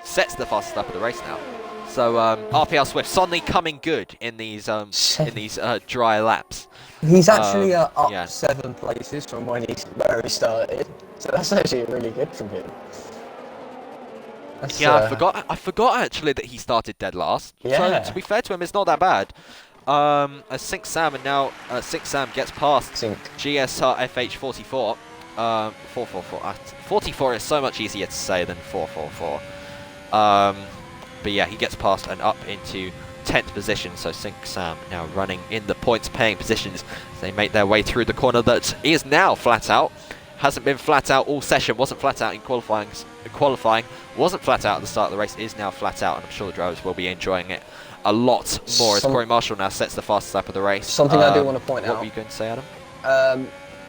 S1: sets the fastest lap of the race now. So RPL Swift suddenly coming good in these dry laps.
S2: He's actually up 7 places from where he started, so that's actually really good from him.
S1: Yeah, I forgot actually that he started dead last.
S2: Yeah.
S1: So to be fair to him, it's not that bad. As Sync Sam, and now Sync Sam gets past GSR FH44. 444. 44 is so much easier to say than 444. But yeah, he gets past and up into 10th position. So Sync Sam now running in the points-paying positions as they make their way through the corner that is now flat out. Hasn't been flat out all session, wasn't flat out in qualifying, wasn't flat out at the start of the race, is now flat out, and I'm sure the drivers will be enjoying it a lot more as Corey Marshall now sets the fastest lap of the race.
S2: Something I do want to point out.
S1: What were you going to say, Adam?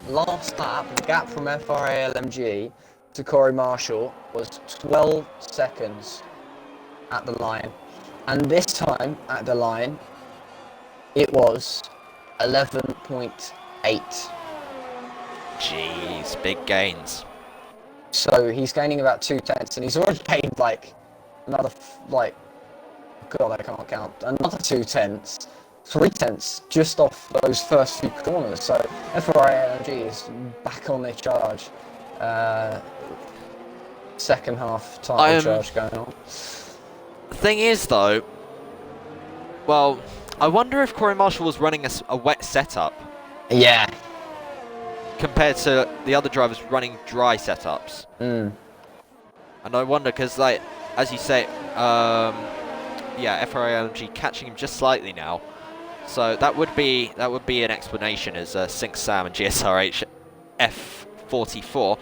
S2: Last lap, the gap from FRA LMG to Corey Marshall was 12 seconds at the line. And this time at the line, it was 11.8.
S1: Jeez, big gains.
S2: So he's gaining about 2/10, and he's already gained like another, God, I can't count, another 2/10, 3/10 just off those first few corners. So FRA LMG is back on their charge. Second half title charge going on.
S1: The thing is, though, well, I wonder if Corey Marshall was running a wet setup.
S2: Yeah.
S1: Compared to the other drivers running dry setups. And I wonder, because, like, as you say, yeah, FRA LMG catching him just slightly now. So that would be an explanation, as Sync Sam and GSRH F44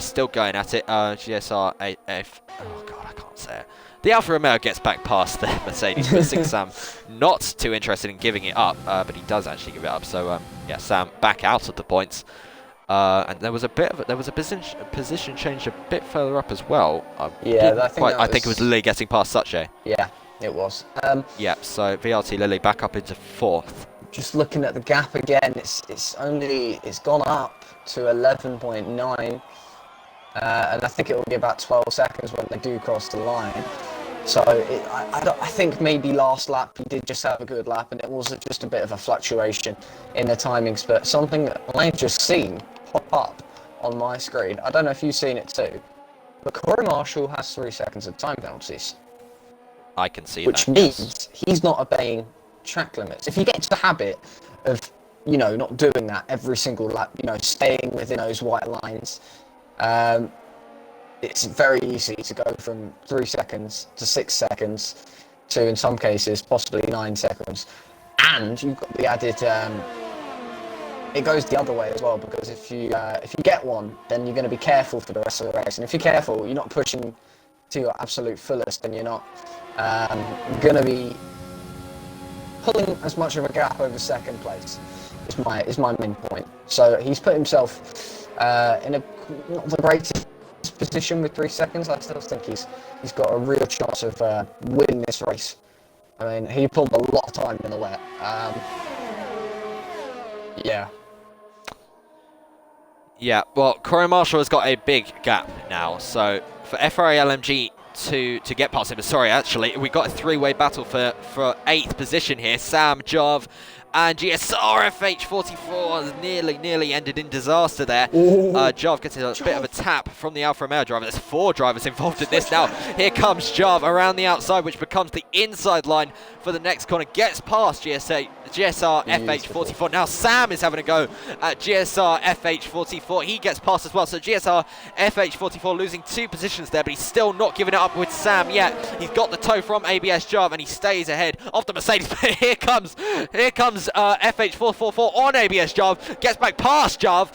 S1: still going at it. GSR F. Oh God, I can't say it. The Alfa Romeo gets back past the Mercedes, but Sync Sam not too interested in giving it up, but he does actually give it up. So yeah, Sam back out of the points, and there was a position change a bit further up as well.
S2: Yeah,
S1: I think it was Lily getting past Suche.
S2: Yeah, it was.
S1: Yeah, so VRT Lily back up into 4th.
S2: Just looking at the gap again, it's gone up to 11.9. And I think it will be about 12 seconds when they do cross the line. So I think maybe last lap he did just have a good lap, and it was just a bit of a fluctuation in the timings. But something that I've just seen pop up on my screen, I don't know if you've seen it too, but Corey Marshall has 3 seconds of time penalties.
S1: I can see
S2: which
S1: that.
S2: Which means he's not obeying track limits. If you get into the habit of, not doing that every single lap, staying within those white lines, it's very easy to go from 3 seconds to 6 seconds to, in some cases, possibly 9 seconds. And you've got the added, it goes the other way as well, because if you get one, then you're going to be careful for the rest of the race. And if you're careful, you're not pushing to your absolute fullest, and you're not going to be pulling as much of a gap over second place. Is my main point. So he's put himself in not the greatest position with 3 seconds. I still think he's got a real chance of winning this race. I mean, he pulled a lot of time in the wet. Yeah.
S1: Yeah, well, Corey Marshall has got a big gap now, so for FRA LMG to get past him, sorry, actually, we got a 3-way battle for 8th position here. Sam, Jav, and GSR FH44 nearly ended in disaster there. Jav gets a bit of a tap from the Alfa Romeo driver. There's 4 drivers involved in this now. Here comes Jav around the outside, which becomes the inside line for the next corner. Gets past GSR FH44. Now Sam is having a go at GSR FH44. He gets past as well. So GSR FH44 losing 2 positions there, but he's still not giving it up with Sam yet. He's got the tow from ABS Jav, and he stays ahead of the Mercedes. Here comes FH444 on ABS Jav, gets back past Jav,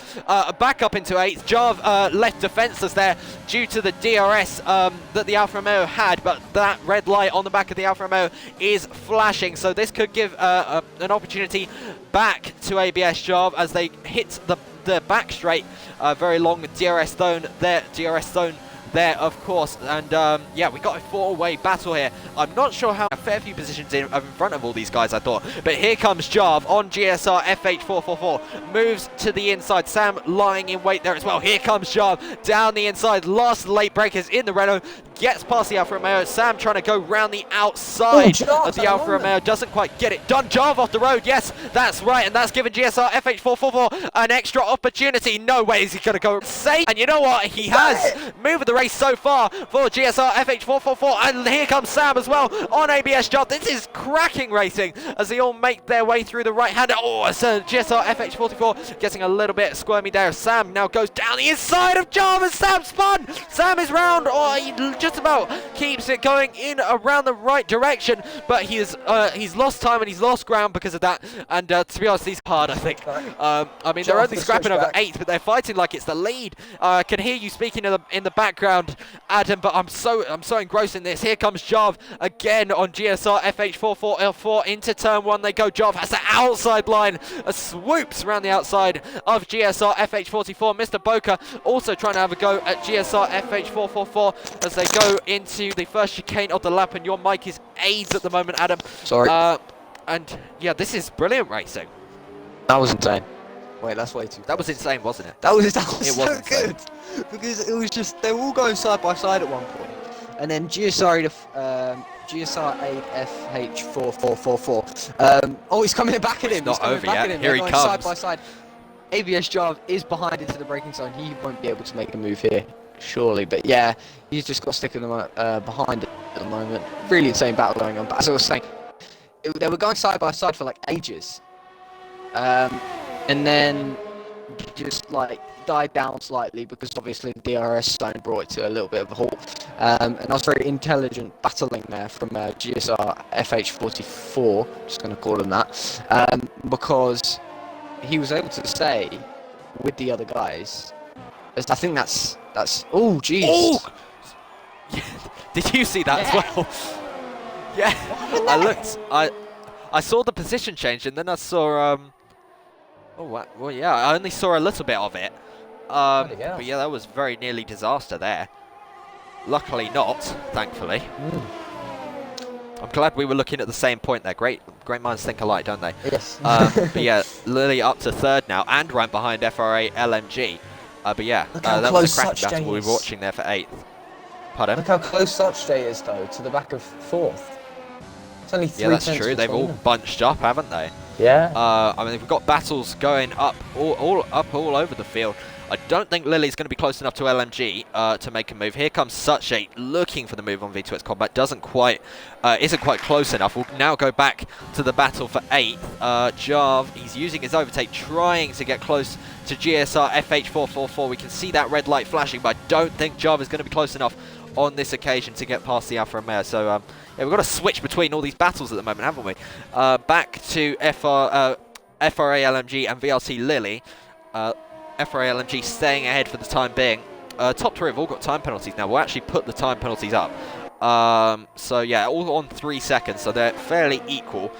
S1: back up into 8th. Jav left defenseless there due to the DRS that the Alfa Romeo had, but that red light on the back of the Alfa Romeo is flashing, so this could give an opportunity back to ABS Jav as they hit the back straight. Very long DRS zone there, of course, and yeah, we got a 4-way battle here. I'm not sure how a fair few positions in front of all these guys, I thought, but here comes Jav on GSR FH444, moves to the inside. Sam lying in wait there as well. Here comes Jav down the inside, last late breakers in the Renault, gets past the Alfa Romeo. Sam trying to go round the outside of the Alfa Romeo, doesn't quite get it done. Jav off the road, yes, that's right, and that's given GSR FH444 an extra opportunity. No way is he going to go safe, and you know what, he has moved the race so far for GSR FH444, and here comes Sam as well on ABS Jav. This is cracking racing as they all make their way through the right hand. So GSR FH44 getting a little bit squirmy there. Sam now goes down the inside of Jav, and Sam spun. Sam is round, he just just about keeps it going in around the right direction, but he's lost time and he's lost ground because of that. And to be honest, he's hard, I think. I mean, they're only scrapping over 8th, but they're fighting like it's the lead. I can hear you speaking in the background, Adam, but I'm so engrossed in this. Here comes Jarv again on GSR FH444 into turn 1. They go. Jarv has the outside line, swoops around the outside of GSR FH44. Mr. Boca also trying to have a go at GSR FH444 as they go into the first chicane of the lap, and your mic is AIDS at the moment, Adam.
S2: Sorry.
S1: And yeah, this is brilliant racing.
S2: That was insane. Wait, that's way too.
S1: That was insane, wasn't it?
S2: That was
S1: It
S2: so
S1: was
S2: good because it was just they were all going side by side at one point, and then GSR 8FH4444. Oh, he's coming back at him.
S1: It's not over yet. Here he comes.
S2: Side by side. ABS Jarv is behind into the braking zone. He won't be able to make a move here, surely. But yeah, he's just got sticking them behind at the moment. Really insane battle going on. But as I was saying, they were going side by side for like ages, and then just like died down slightly because obviously the DRS zone brought it to a little bit of a halt. And I was very intelligent battling there from GSR FH44, just going to call him that, because he was able to stay with the other guys. I think that's oh jeez. Oh!
S1: Did you see that as well? Yeah, I looked. I saw the position change, and then I saw well, yeah, I only saw a little bit of it. But yeah, that was very nearly disaster there. Luckily not, thankfully. I'm glad we were looking at the same point there. Great minds think alike, don't they?
S2: Yes.
S1: But yeah, Lily up to 3rd now, and right behind FRA LMG. But yeah, that was a cracking battle we were watching there for 8th. Pardon?
S2: Look how close such day is, though, to the back of 4th. It's only 3
S1: that's true. They've all bunched up, haven't they?
S2: Yeah.
S1: I mean, we've got battles going up all over the field. I don't think Lily's going to be close enough to LMG to make a move. Here comes Such8 looking for the move on V2X Combat. Isn't quite close enough. We'll now go back to the battle for 8th. Jarv, he's using his overtake, trying to get close to GSR FH444. We can see that red light flashing, but I don't think Jarv is going to be close enough on this occasion to get past the Alfa Romeo. So yeah, we've got to switch between all these battles at the moment, haven't we? Back to FRA LMG and VRT Lily. FRA LMG staying ahead for the time being. Top 3 have all got time penalties now. We'll actually put the time penalties up. So yeah, all on 3 seconds, so they're fairly equal.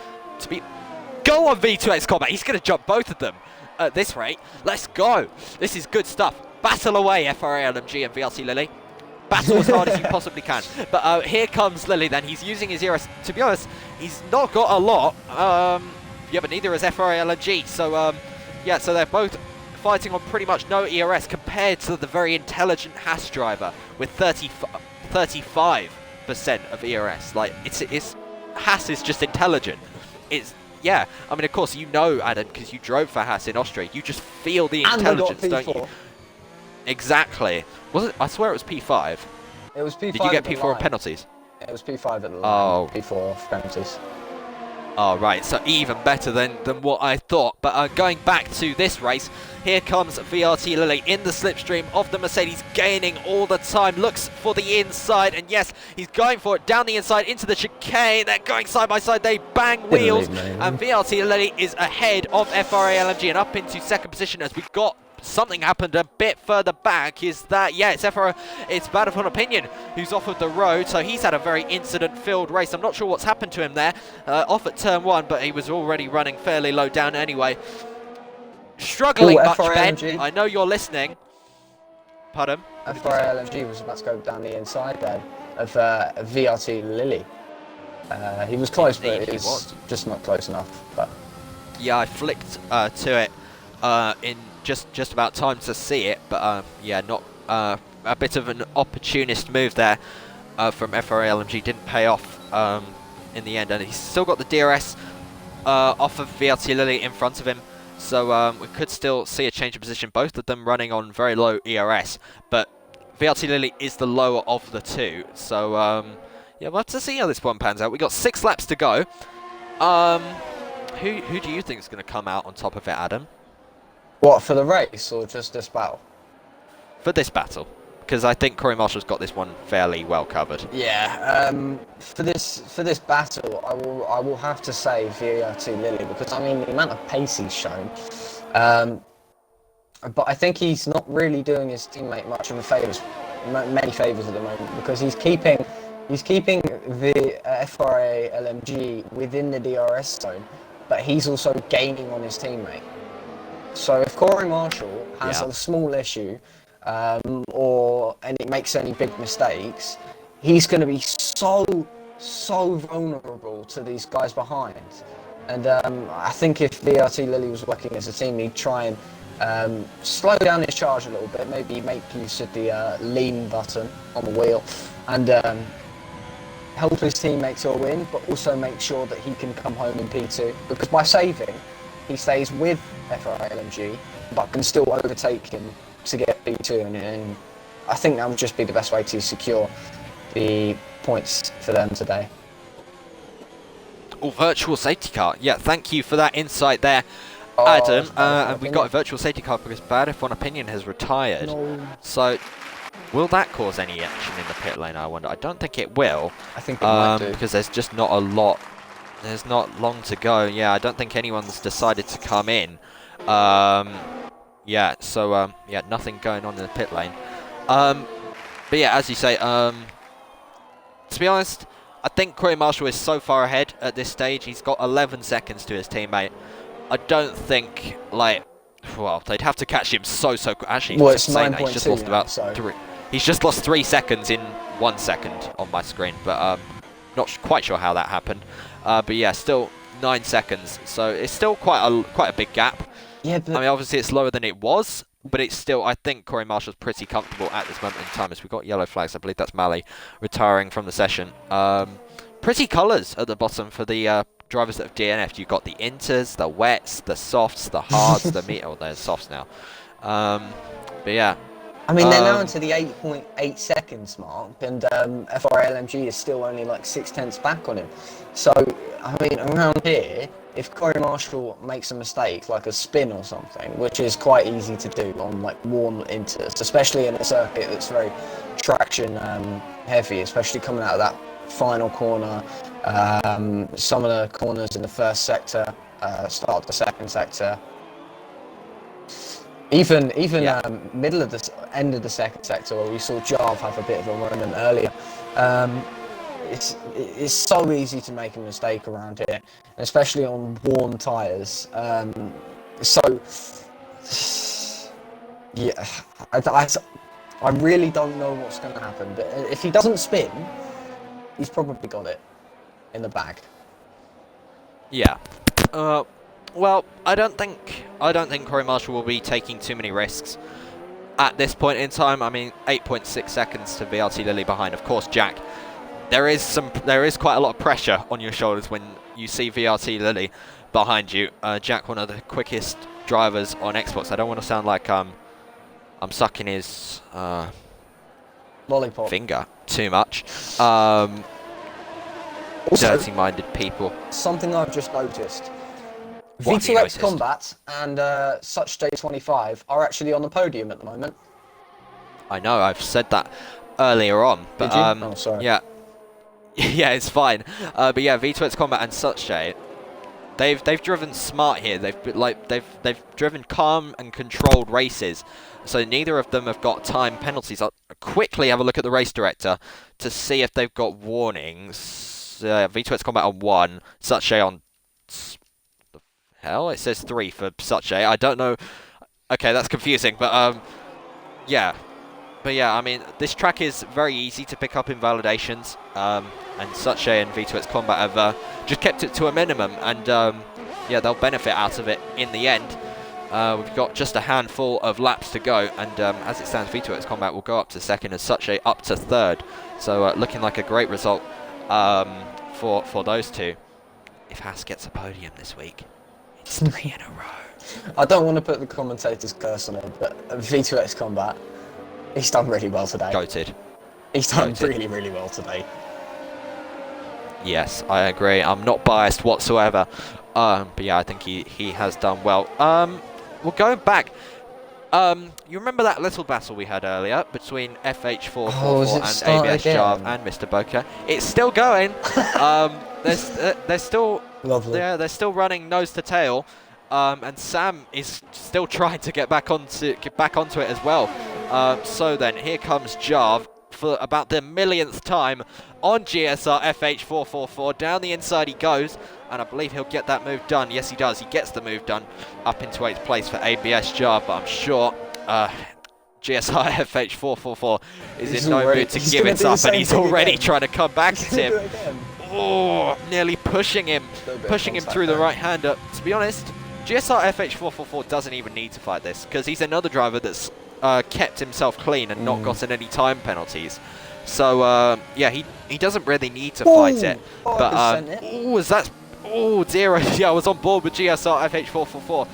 S1: Go on V2X Combat. He's going to jump both of them at this rate. Let's go. This is good stuff. Battle away, FRA LMG and VRT Lily. Battle as hard as you possibly can. But here comes Lily then. He's using his ERS. To be honest, he's not got a lot. Yeah, but neither is FRA LMG. So yeah, so they're both fighting on pretty much no ERS compared to the very intelligent Haas driver with 35% of ERS. Like, it's Haas is just intelligent. Yeah, I mean, of course, you know, Adam, because you drove for Haas in Austria. You just feel the intelligence, don't you? Exactly. Was it? I swear it was P5.
S2: It was P5.
S1: Did you get P4 on penalties?
S2: It was P5 at the line.
S1: Oh.
S2: P4 off penalties.
S1: Oh, right. So even better than what I thought. But going back to this race, here comes VRT Lily in the slipstream of the Mercedes, gaining all the time. Looks for the inside, and yes, he's going for it down the inside into the chicane. They're going side by side. They bang wheels, and VRT Lily is ahead of FRA LMG and up into 2nd position as we've got something happened a bit further back. Is that, yeah, it's Battlefield Opinion who's off of the road, so he's had a very incident-filled race. I'm not sure what's happened to him there, off at turn 1, but he was already running fairly low down anyway. Struggling much, Ben. I know you're listening. Pardon?
S2: FRA LMG was about to go down the inside then of VRT Lily. He was close, but he was just not close enough. But
S1: yeah, I flicked to it in just about time to see it, but yeah, not a bit of an opportunist move there from FRA LMG. Didn't pay off in the end, and he's still got the DRS off of VRT Lily in front of him. So we could still see a change of position, both of them running on very low ERS, but VRT Lily is the lower of the two. So yeah, we'll have to see how this one pans out. We've got 6 laps to go. Who do you think is going to come out on top of it, Adam?
S2: What, for the race or just this battle?
S1: For this battle. because I think Corey Marshall's got this one fairly well covered.
S2: Yeah, for this battle, I will have to say VRT Lilly, because I mean the amount of pace he's shown, but I think he's not really doing his teammate much of many favours at the moment, because he's keeping the FRA LMG within the DRS zone, but he's also gaining on his teammate. So if Corey Marshall has a small issue, and it makes any big mistakes, he's going to be so vulnerable to these guys behind. And I think if VRT Lilly was working as a team, he'd try and slow down his charge a little bit, maybe make use of the lean button on the wheel, and help his teammates to a win, but also make sure that he can come home in P2, because by saving, he stays with FRA-LMG, but can still overtake him to get P2, and I think that would just be the best way to secure the points for them today.
S1: Oh, virtual safety car. Yeah, thank you for that insight there, Adam. And we've got a virtual safety car because Bad F1 Opinion has retired.
S2: No.
S1: So, will that cause any action in the pit lane, I wonder? I don't think it will.
S2: I think it might do.
S1: Because there's just not a lot. There's not long to go. Yeah, I don't think anyone's decided to come in. Yeah, so, yeah, nothing going on in the pit lane. But yeah, as you say, to be honest, I think Corey Marshall is so far ahead at this stage. He's got 11 seconds to his teammate. I don't think, like, well, they'd have to catch him so Actually,
S2: well,
S1: it's insane that he's just lost about
S2: so.
S1: 3. He's just lost 3 seconds in 1 second on my screen, but not quite sure how that happened. But yeah, still 9 seconds, so it's still quite a big gap.
S2: Yeah, but
S1: I mean, obviously it's lower than it was, but it's still, I think Corey Marshall's pretty comfortable at this moment in time, as we've got yellow flags. I believe that's Malley retiring from the session. Pretty colours at the bottom for the drivers that have DNF'd. You've got the inters, the wets, the softs, the hards, the oh, they're softs now. But yeah.
S2: I mean, they're now into the 8.8 seconds mark, and FRA-LMG is still only like 6/10 back on him. So, I mean, around here, if Corey Marshall makes a mistake, like a spin or something, which is quite easy to do on like warm inters, especially in a circuit that's very traction heavy, especially coming out of that final corner, some of the corners in the first sector, start of the second sector. Even middle of the end of the second sector, where we saw Jarve have a bit of a moment earlier, it's so easy to make a mistake around here, especially on warm tyres. So yeah, I really don't know what's going to happen. But if he doesn't spin, he's probably got it in the bag.
S1: Yeah. Well, I don't think Corey Marshall will be taking too many risks at this point in time. I mean, 8.6 seconds to VRT Lilly behind. Of course, Jack, there is quite a lot of pressure on your shoulders when you see VRT Lilly behind you. Jack, one of the quickest drivers on Xbox. I don't want to sound like I'm sucking his
S2: lollipop
S1: finger too much. Dirty-minded people.
S2: Something I've just noticed.
S1: What
S2: V2X Combat and Such Day 25 are actually on the podium at the moment.
S1: I know, I've said that earlier on, but
S2: Did you? Oh, sorry.
S1: yeah, yeah, it's fine. But yeah, V2X Combat and Such Day, they've driven smart here. They've driven calm and controlled races. So neither of them have got time penalties. I'll quickly have a look at the race director to see if they've got warnings. V2X Combat on 1, Such Day on. Hell, it says 3 for Such A. I don't know. Okay, that's confusing, but yeah. But yeah, I mean, this track is very easy to pick up in validations, and Such A and V2X Combat have just kept it to a minimum, and yeah, they'll benefit out of it in the end. We've got just a handful of laps to go, and as it stands, V2X Combat will go up to second and Such A up to third. So looking like a great result for those two. If Haas gets a podium this week, it's 3 in a row.
S2: I don't want to put the commentator's curse on him, but V2X Combat, he's done really well today.
S1: Goated.
S2: He's done really, really well today.
S1: Yes, I agree. I'm not biased whatsoever. But yeah, I think he has done well. We'll go back. You remember that little battle we had earlier between FH444
S2: Oh,
S1: and ABS Jarv and Mr. Boca? It's still going. They're still
S2: Lovely.
S1: they're still running nose to tail, and Sam is still trying to get back onto it as well. So then here comes Jarv for about the millionth time on GSR FH444. Down the inside he goes, and I believe he'll get that move done. Yes, he does. He gets the move done up into 8th place for ABS Jarv, but I'm sure GSR FH444 is in no mood to give it up, and he's already trying to come back at him. Oh, nearly pushing him through the right-hander. To be honest, GSR FH444 doesn't even need to fight this, because he's another driver that's kept himself clean and not gotten any time penalties. So yeah, he doesn't really need to fight it. But zero. Yeah, I was on board with GSR FH444.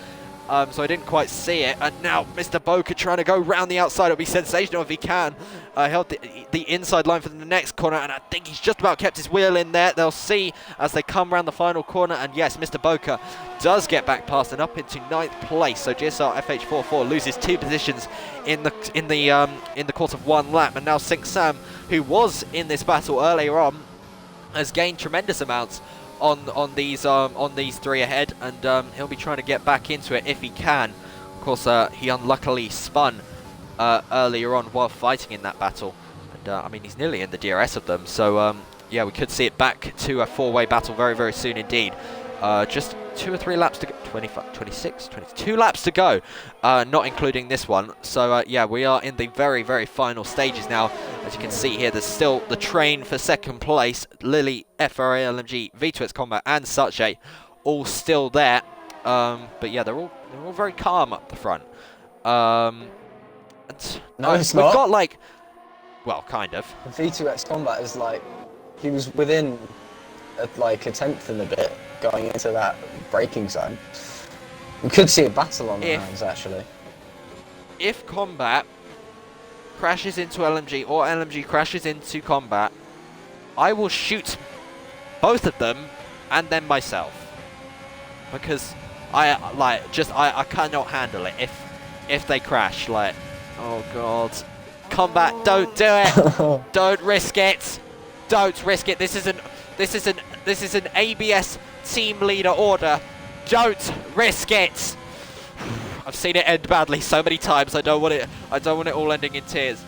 S1: So I didn't quite see it, and now Mr. Boca trying to go round the outside. It'll be sensational if he can. Held the inside line for the next corner, and I think he's just about kept his wheel in there. They'll see as they come round the final corner, and yes, Mr. Boca does get back past and up into 9th place. So GSR FH44 loses 2 positions in the course of 1 lap, and now Sync Sam, who was in this battle earlier on, has gained tremendous amounts on these 3 ahead, and he'll be trying to get back into it if he can. Of course, he unluckily spun earlier on while fighting in that battle, and I mean, he's nearly in the DRS of them, so yeah, we could see it back to a 4-way battle very, very soon indeed. Just 2 or 3 laps to go, 25, 26, 22 laps to go, not including this one. So yeah, we are in the very, very final stages now. As you can see here, there's still the train for 2nd place. Lily, FRA, LMG, V2X Combat, and Suche all still there. But yeah, they're all very calm up the front.
S2: No, it's
S1: we've
S2: not.
S1: got like, well, kind of.
S2: V2X Combat is like, he was within like a 10th and a bit going into that braking zone. We could see a battle on the hands, actually.
S1: If Combat crashes into LMG or LMG crashes into Combat, I will shoot both of them and then myself, because I cannot handle it if they crash. Like, oh god, Combat, don't do it. Don't risk it. Don't risk it. This is an ABS team leader order. Don't risk it. I've seen it end badly so many times. I don't want it all ending in tears.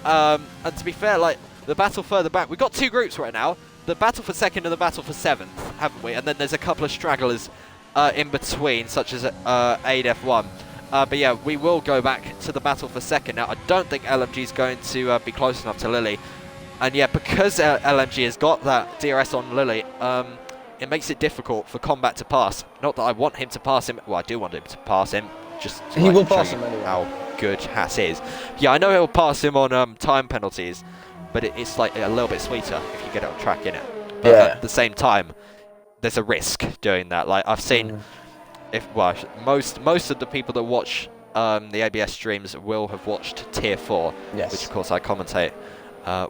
S1: And to be fair, like, the battle further back, we've got 2 groups right now. The battle for 2nd and the battle for 7th, haven't we? And then there's a couple of stragglers in between, such as ADF1. But yeah, we will go back to the battle for 2nd. Now, I don't think LMG is going to be close enough to Lily. And yeah, because LMG has got that DRS on Lily, it makes it difficult for Combat to pass. Not that I want him to pass him. Well, I do want him to pass him. Just to,
S2: he
S1: like,
S2: will
S1: show
S2: pass
S1: you
S2: him anyway.
S1: How good Haas is. Yeah, I know he'll pass him on time penalties, but it's like a little bit sweeter if you get it on track, innit? But at the same time, there's a risk doing that. Like, I've seen, most of the people that watch the ABS streams will have watched Tier 4, which of course I commentate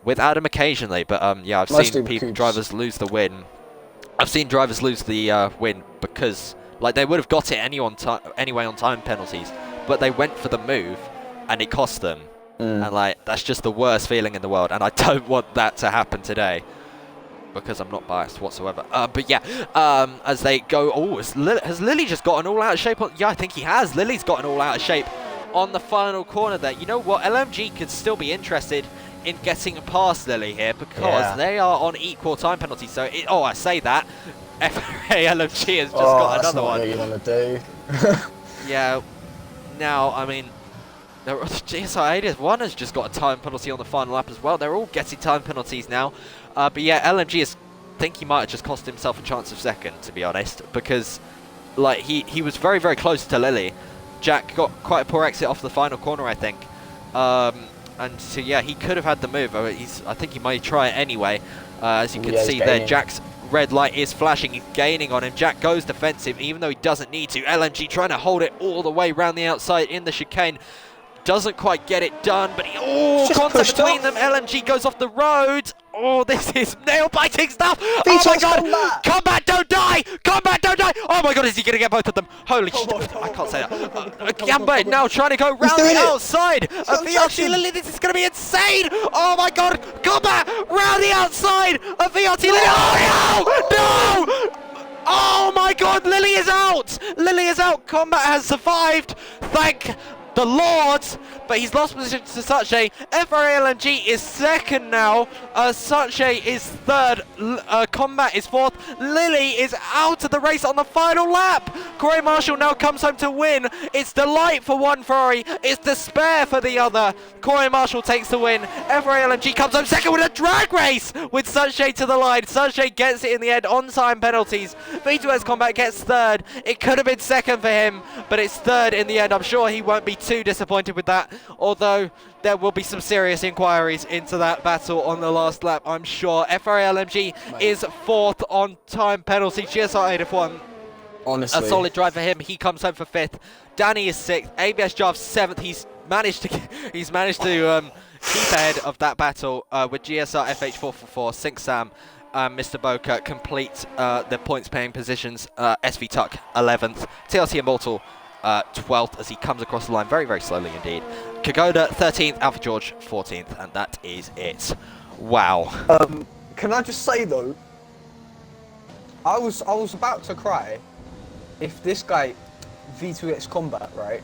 S1: with Adam occasionally. But yeah, I've seen drivers lose the win. I've seen drivers lose the win because, like, they would have got it anyway on time penalties, but they went for the move and it cost them. And like, that's just the worst feeling in the world, and I don't want that to happen today, because I'm not biased whatsoever. But yeah, as they go, has Lily just gotten all out of shape? Yeah, I think he has. Lily's gotten all out of shape on the final corner there. You know what? LMG could still be interested in getting past Lily here, because they are on equal time penalties. So, I say that. LMG has just got another one.
S2: What you want to do?
S1: Yeah. Now, I mean, GSI ADS1 has just got a time penalty on the final lap as well. They're all getting time penalties now. But yeah, LMG I think he might have just cost himself a chance of 2nd, to be honest, because like he was very, very close to Lily. Jack got quite a poor exit off the final corner, I think. And so yeah, he could have had the move. I think he might try it anyway. As you can see there, Jack's red light is flashing. He's gaining on him. Jack goes defensive, even though he doesn't need to. LMG trying to hold it all the way around the outside in the chicane. Doesn't quite get it done, but contact between them. LMG goes off the road. Oh, this is nail-biting stuff! Oh my
S2: V-Twitch
S1: god!
S2: Combat!
S1: Combat, don't die! Combat, don't die! Oh my god, is he gonna get both of them? Holy shit,
S2: on,
S1: I can't say that.
S2: come on,
S1: Gamba now trying to go
S2: He's
S1: round the
S2: doing it.
S1: outside of VRT
S2: traction.
S1: Lily. This is gonna be insane! Oh my god! Combat round the outside of VRT Lily. Oh no! No! Oh my god, Lily is out! Lily is out! Combat has survived! Thank the Lord! But he's lost position to Sache. FRLMG is second now. Sache is third. Combat is fourth. Lily is out of the race on the final lap. Corey Marshall now comes home to win. It's delight for one Ferrari. It's despair for the other. Corey Marshall takes the win. FRLMG comes home second with a drag race with Sache to the line. Sache gets it in the end on time penalties. V2S Combat gets third. It could have been second for him, but it's third in the end. I'm sure he won't be too disappointed with that, although there will be some serious inquiries into that battle on the last lap, I'm sure. FRLMG is fourth on time penalty. GSR 8F1,
S2: Honestly,
S1: a solid drive for him. He comes home for fifth. Danny is sixth. ABS Jarv seventh. He's managed to keep ahead of that battle with GSR FH444, Sync Sam, Mr. Boca complete the points paying positions. SV Tuck 11th. TLC Immortal 12th as he comes across the line very, very slowly indeed. Kagoda 13th, Alpha George 14th, and that is it. Wow.
S2: Can I just say though, I was about to cry if this guy, V2X Combat, right,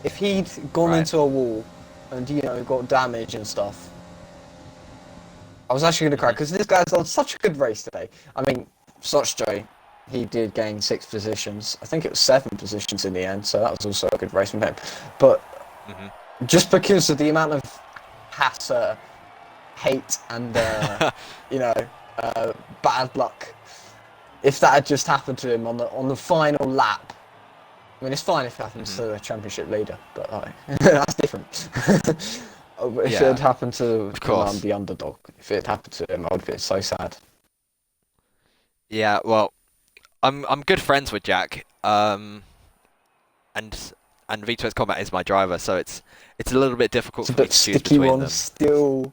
S2: if he'd gone into a wall and, you know, got damage and stuff. I was actually going to cry because this guy's on such a good race today. I mean, Sochjay, he did gain 6 positions. I think it was 7 positions in the end, so that was also a good race from him. But just because of the amount of hate and, you know, bad luck, if that had just happened to him on the final lap, I mean, it's fine if it happens to the championship leader, but that's different. If it had happened to the underdog, if it happened to him, I would feel so sad.
S1: Yeah, well, I'm good friends with Jack, and V2X Combat is my driver, so it's a little bit difficult for me to choose between them.
S2: Still.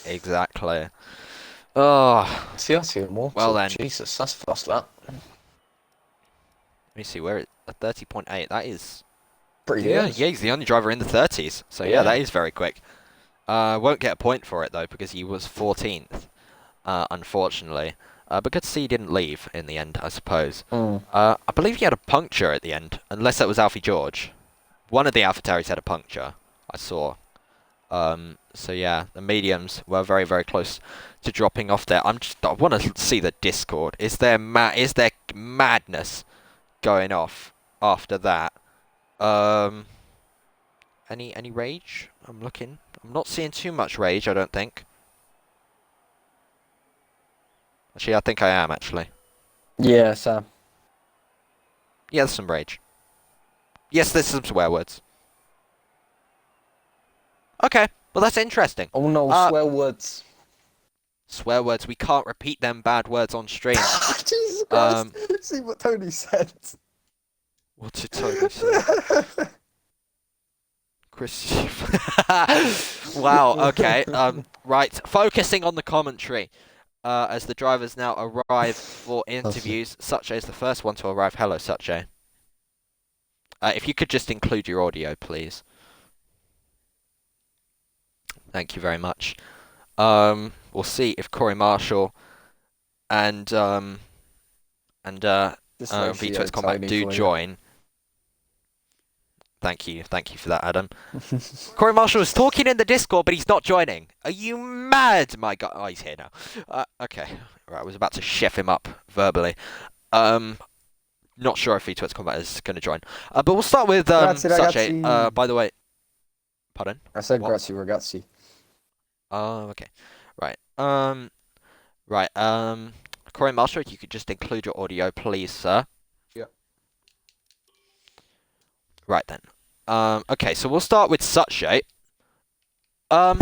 S1: Exactly. Oh.
S2: TLC Immortal.
S1: Well then.
S2: Jesus, that's fast lap.
S1: Let me see where a 30.8. That is
S2: Pretty good.
S1: Yeah, he's the only driver in the 30s. So yeah, that is very quick. Won't get a point for it though because he was 14th, unfortunately. But good to see he didn't leave in the end, I suppose. I believe he had a puncture at the end, unless that was Alfie George. One of the AlphaTauris had a puncture, I saw. So yeah, the mediums were very, very close to dropping off there. I want to see the Discord. Is there madness going off after that? Any rage? I'm looking. I'm not seeing too much rage, I don't think. Actually, I think I am, actually.
S2: Yeah, Sam.
S1: Yeah, there's some rage. Yes, there's some swear words. Okay, well that's interesting.
S2: Oh no, swear words.
S1: Swear words, we can't repeat them bad words on stream.
S2: Jesus Christ, see what Tony said.
S1: What did Tony say? Chris. Wow, okay. Right, focusing on the commentary. As the drivers now arrive for interviews. Sache is the first one to arrive. Hello, Sache. If you could just include your audio, please. Thank you very much. We'll see if Corey Marshall and V2X Combat do join. Thank you for that, Adam. Corey Marshall is talking in the Discord, but he's not joining. Are you mad, my God? Oh, he's here now. Okay, right. I was about to chef him up verbally. Not sure if V2X Combat is going to join. But we'll start with Sache. By the way, pardon?
S2: I said grazie, ragazzi.
S1: Oh, okay. Right. Corey Marshall, if you could just include your audio, please, sir. Right then. Okay, so we'll start with Sache. You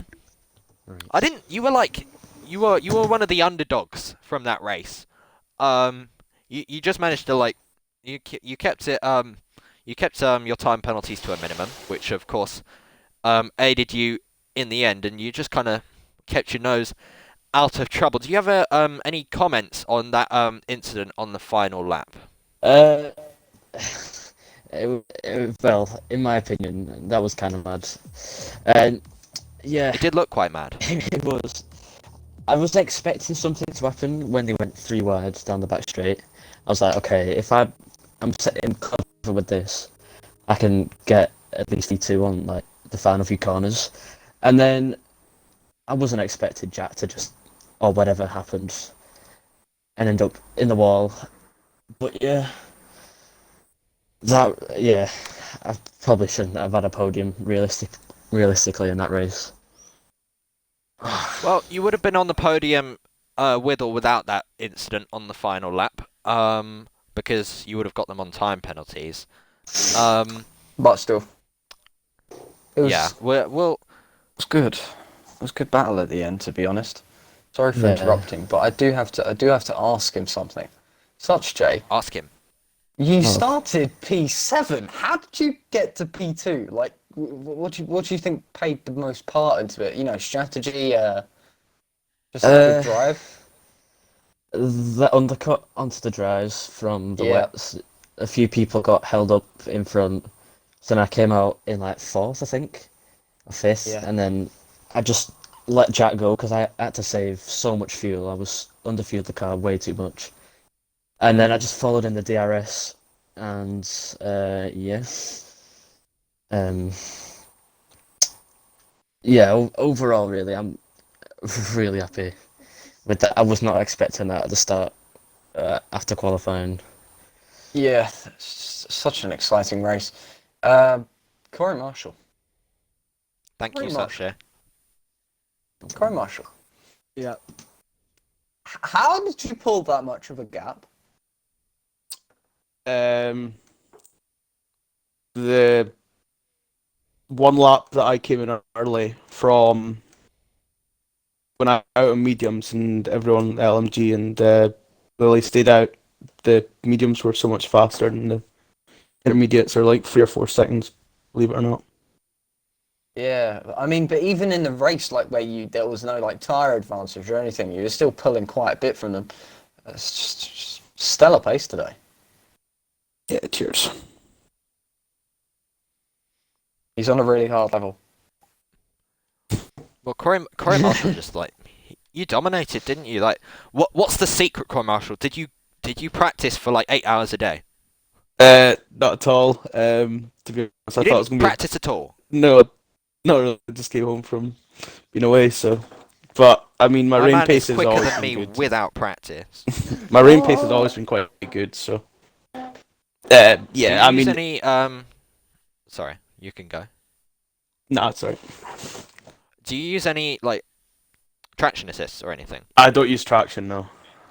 S1: were one of the underdogs from that race. You just managed to you kept your time penalties to a minimum, which of course aided you in the end, and you just kind of kept your nose out of trouble. Do you have any comments on that incident on the final lap?
S3: Uh, well, in my opinion, that was kind of mad. And yeah,
S1: It did look quite mad.
S3: it was. I was expecting something to happen when they went three wide down the back straight. I was like, okay, if I'm sitting cover with this, I can get at least E2 on like the final few corners. And then I wasn't expecting Jack to just, or whatever happened, and end up in the wall. But yeah, I probably shouldn't have had a podium realistically in that race.
S1: Well, you would have been on the podium with or without that incident on the final lap, because you would have got them on time penalties.
S2: But still, it was,
S1: Yeah, we'll
S2: it was good. It was a good battle at the end, to be honest. Sorry for
S3: Yeah.
S2: interrupting, but I do have to ask him something. Such Jay,
S1: ask him.
S2: you
S3: Oh.
S2: started P7. How did you get to P2? Like, what do you think played the most part into it? You know, strategy, just a good drive.
S3: The undercut onto the drives from the
S2: Yeah.
S3: wets. A few people got held up in front, so then I came out in like fourth, I think, or fifth,
S2: Yeah.
S3: and then I just let Jack go because I had to save so much fuel. I was underfueled the car way too much, and then I just followed in the DRS, and um, overall, really, I'm really happy with that. I was not expecting that at the start after qualifying.
S2: Yeah, such an exciting race. Corey Marshall.
S1: Thank
S2: Very
S1: you,
S2: much.
S1: Sachet.
S2: Corey Marshall.
S3: Yeah.
S2: How did you pull that much of a gap?
S4: The one lap that I came in early from when I out on mediums and everyone LMG and Lily stayed out, the mediums were so much faster and the intermediates are like 3 or 4 seconds, believe it or not.
S2: Yeah, I mean, but even in the race, like where there was no like tire advantage or anything, you were still pulling quite a bit from them. It's just stellar pace today.
S4: Yeah, cheers.
S2: He's on a really hard level.
S1: Well, Corey Marshall just like you dominated, didn't you? Like, what's the secret, Corey Marshall? Did you practice for like 8 hours a day?
S4: Not at all. To be honest, I
S1: You
S4: thought it was
S1: didn't
S4: gonna be
S1: practice at all.
S4: no, I just came home from being away, so. But I mean, my
S1: My
S4: rain
S1: man
S4: pace
S1: is
S4: has
S1: quicker
S4: always
S1: than
S4: been
S1: me
S4: good.
S1: without practice.
S4: My rain pace has always been quite good, so.
S1: Do you
S4: Yeah, I
S1: use
S4: mean,
S1: any Sorry, you can go.
S4: nah, sorry.
S1: Do you use any like traction assists or anything?
S4: I don't use traction, no,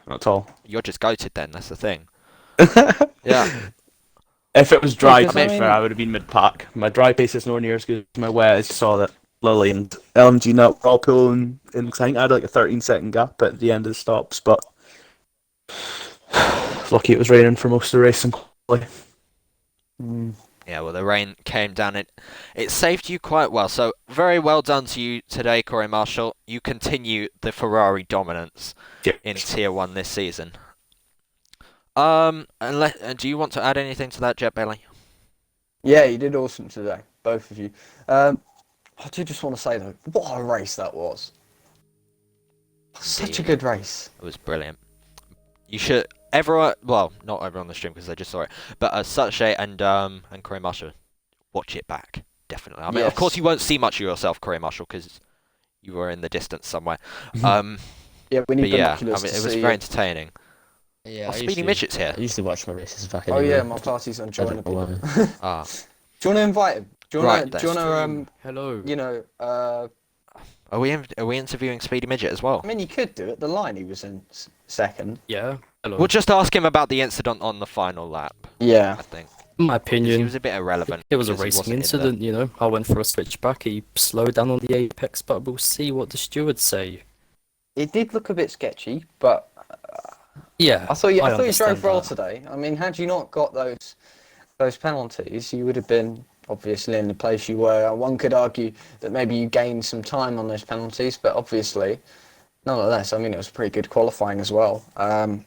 S4: not at all.
S1: You're just goated then. That's the thing. Yeah.
S4: If it was dry,
S2: Yeah,
S4: to
S2: 'cause,
S4: be fair, I would have been mid-pack. My dry pace is nowhere near as good as my wet. As you saw that Lily and LMG now were all pulling in. 'Cause I think I had like a 13-second gap at the end of the stops, but lucky it was raining for most of the race and quality.
S1: Yeah, well, the rain came down. It saved you quite well. So very well done to you today, Corey Marshall. You continue the Ferrari dominance in Tier 1 this season. Do you want to add anything to that, Jet Bailey?
S2: Yeah, you did awesome today, both of you. I do just want to say though, what a race that was! Such a
S1: Indeed.
S2: good race.
S1: It was brilliant. You should everyone, well, not everyone on the stream because they just saw it, but Sachet and Corey Marshall, watch it back. Definitely. I mean, of course,
S2: Yes.
S1: you won't see much of yourself, Corey Marshall, because you were in the distance somewhere.
S2: Yeah, we
S1: But
S2: need
S1: yeah, I
S2: binoculars
S1: mean,
S2: to
S1: it was
S2: see
S1: very
S2: you.
S1: entertaining.
S3: Yeah,
S1: Oh, Speedy Midget's here.
S3: I usually watch my races back
S2: Oh
S3: anyway.
S2: yeah, my party's
S3: I don't know
S2: unjoinable.
S3: why.
S1: Ah,
S2: Do you want to invite him? Do you want
S1: Right,
S2: to? Do you want to?
S5: Hello.
S2: You know,
S1: are we interviewing Speedy Midget as well?
S2: I mean, you could do it. The line he was in second.
S5: Yeah. Hello.
S1: We'll just ask him about the incident on the final lap.
S2: Yeah.
S1: I think
S5: In my
S1: 'Cause he
S5: opinion,
S1: was a bit irrelevant.
S5: it was a
S1: because he
S5: racing
S1: wasn't in the-
S5: incident, you know. I went for a switchback, he slowed down on the apex, but we'll see what the stewards say.
S2: It did look a bit sketchy, but
S5: Yeah,
S2: I thought you drove
S5: understand
S2: well
S5: that.
S2: today. I mean, had you not got those penalties, you would have been obviously in the place you were. One could argue that maybe you gained some time on those penalties, but obviously nonetheless, I mean, it was pretty good qualifying as well. I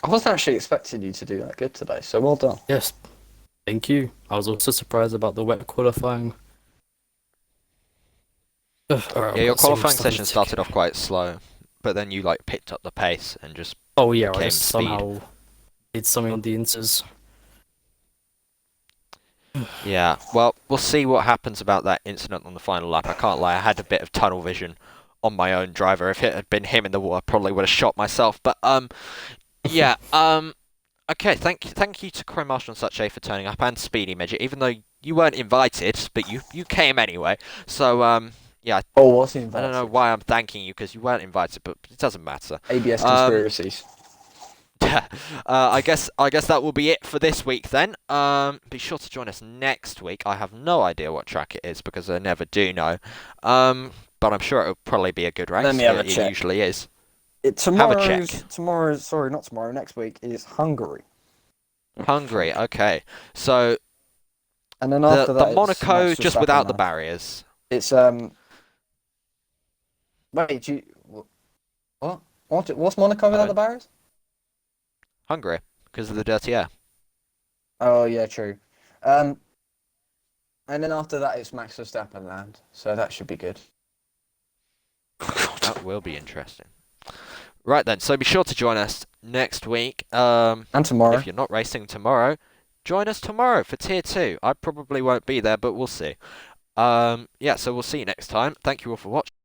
S2: wasn't actually expecting you to do that good today, so well done.
S5: Yes, thank you. I was also surprised about the wet qualifying.
S1: Yeah, your qualifying session started off quite slow, but then you like picked up the pace and just
S5: Oh yeah, I
S1: became
S5: just
S1: speed.
S5: somehow did something on the inters.
S1: Yeah, well, we'll see what happens about that incident on the final lap. I can't lie, I had a bit of tunnel vision on my own driver. If it had been him in the wall, I probably would have shot myself. But yeah, okay. Thank you to Crow Marshall and Such A for turning up, and Speedy Midget, even though you weren't invited, but you came anyway. So yeah,
S2: Oh, what's he
S1: I
S2: invited?
S1: don't know why I'm thanking you because you weren't invited, but it doesn't matter.
S2: ABS conspiracies.
S1: I guess that will be it for this week then. Be sure to join us next week. I have no idea what track it is because I never do know. But I'm sure it'll probably be a good race.
S2: Let me have a
S1: It
S2: check.
S1: usually is.
S2: Next week is Hungary.
S1: Hungary, okay. So
S2: And then after that,
S1: the Monaco
S2: it's
S1: just
S2: Verstappen
S1: without the
S2: now.
S1: barriers.
S2: It's Wait, do you what? What's Monaco without the barriers?
S1: Hungary because of the dirty air.
S2: Oh yeah, true. And then after that, it's Max Verstappen land, so that should be good.
S1: That will be interesting. Right then, so be sure to join us next week.
S2: And tomorrow.
S1: If you're not racing tomorrow, join us tomorrow for Tier 2. I probably won't be there, but we'll see. Yeah, so we'll see you next time. Thank you all for watching.